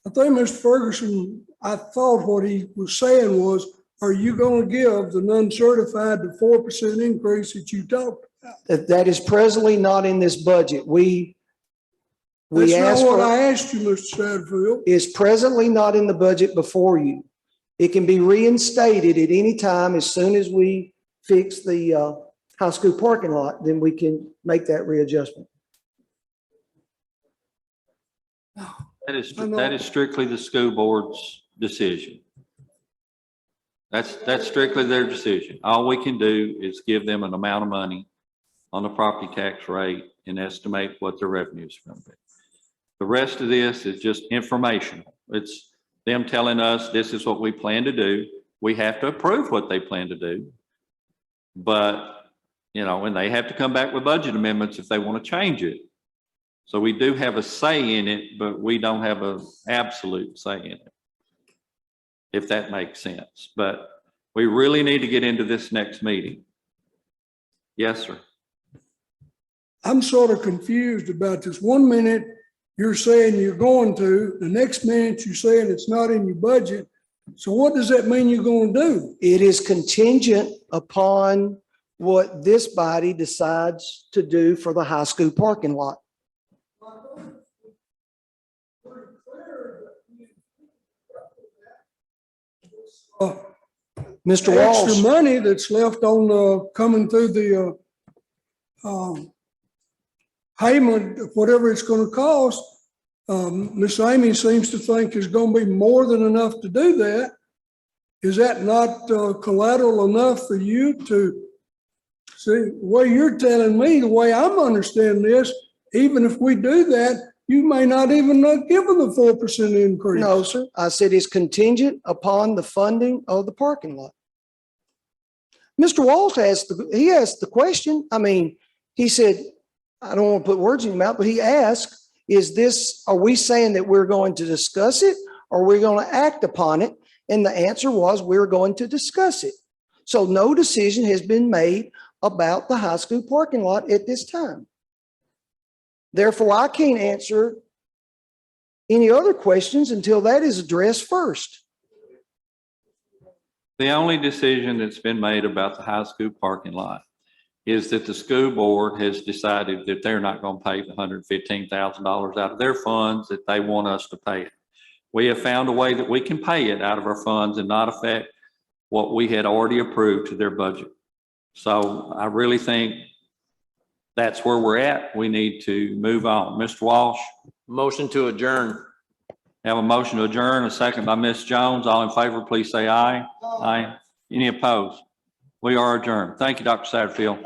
Speaker 7: I think Mr. Ferguson, I thought what he was saying was, are you going to give the non-certified the 4% increase that you talked about?
Speaker 9: That is presently not in this budget.
Speaker 7: That's
Speaker 9: asked
Speaker 7: not what
Speaker 9: for,
Speaker 7: I asked you, Mr. Satterfield.
Speaker 9: is presently not in the budget before you. It can be reinstated at any time as soon as we fix the high school parking lot, then we can make that readjustment.
Speaker 1: that is strictly the school board's decision. That's strictly their decision. All we can do is give them an amount of money on the property tax rate and estimate what their revenues are going to be. The rest of this is just informational. It's them telling us this is what we plan to do. We have to approve what they plan to do. But, and they have to come back with budget amendments if they want to change it. So we do have a say in it, but we don't have an absolute say in it, if that makes sense. But we really need to get into this next meeting. Yes, sir.
Speaker 7: I'm sort of confused about this. 1 minute, you're saying you're going to, the next minute you're saying it's not in your budget. So what does that mean you're going to do?
Speaker 9: It is contingent upon what this body decides to do for the high school parking lot. Mr. Walsh.
Speaker 7: Extra money that's left on coming through the payment, whatever it's going to cost. Miss Amy seems to think there's going to be more than enough to do that. Is that not collateral enough for you to see? The way you're telling me, the way I'm understanding this, even if we do that, you may not even give them the 4% increase.
Speaker 9: No, sir. I said it's contingent upon the funding of the parking lot. Mr. Walsh asked the question. I mean, he said, I don't want to put words in your mouth, but he asked, are we saying that we're going to discuss it or we're going to act upon it? And the answer was, we're going to discuss it. So no decision has been made about the high school parking lot at this time. Therefore, I can't answer any other questions until that is addressed first.
Speaker 1: The only decision that's been made about the high school parking lot is that the school board has decided that they're not going to pay the $115,000 out of their funds, that they want us to pay it. We have found a way that we can pay it out of our funds and not affect what we had already approved to their budget. So I really think that's where we're at. We need to move on. Mr. Walsh?
Speaker 13: Motion to adjourn.
Speaker 1: Have a motion to adjourn, a second by Ms. Jones. All in favor, please say aye. Aye. Any opposed? We are adjourned. Thank you, Dr. Satterfield.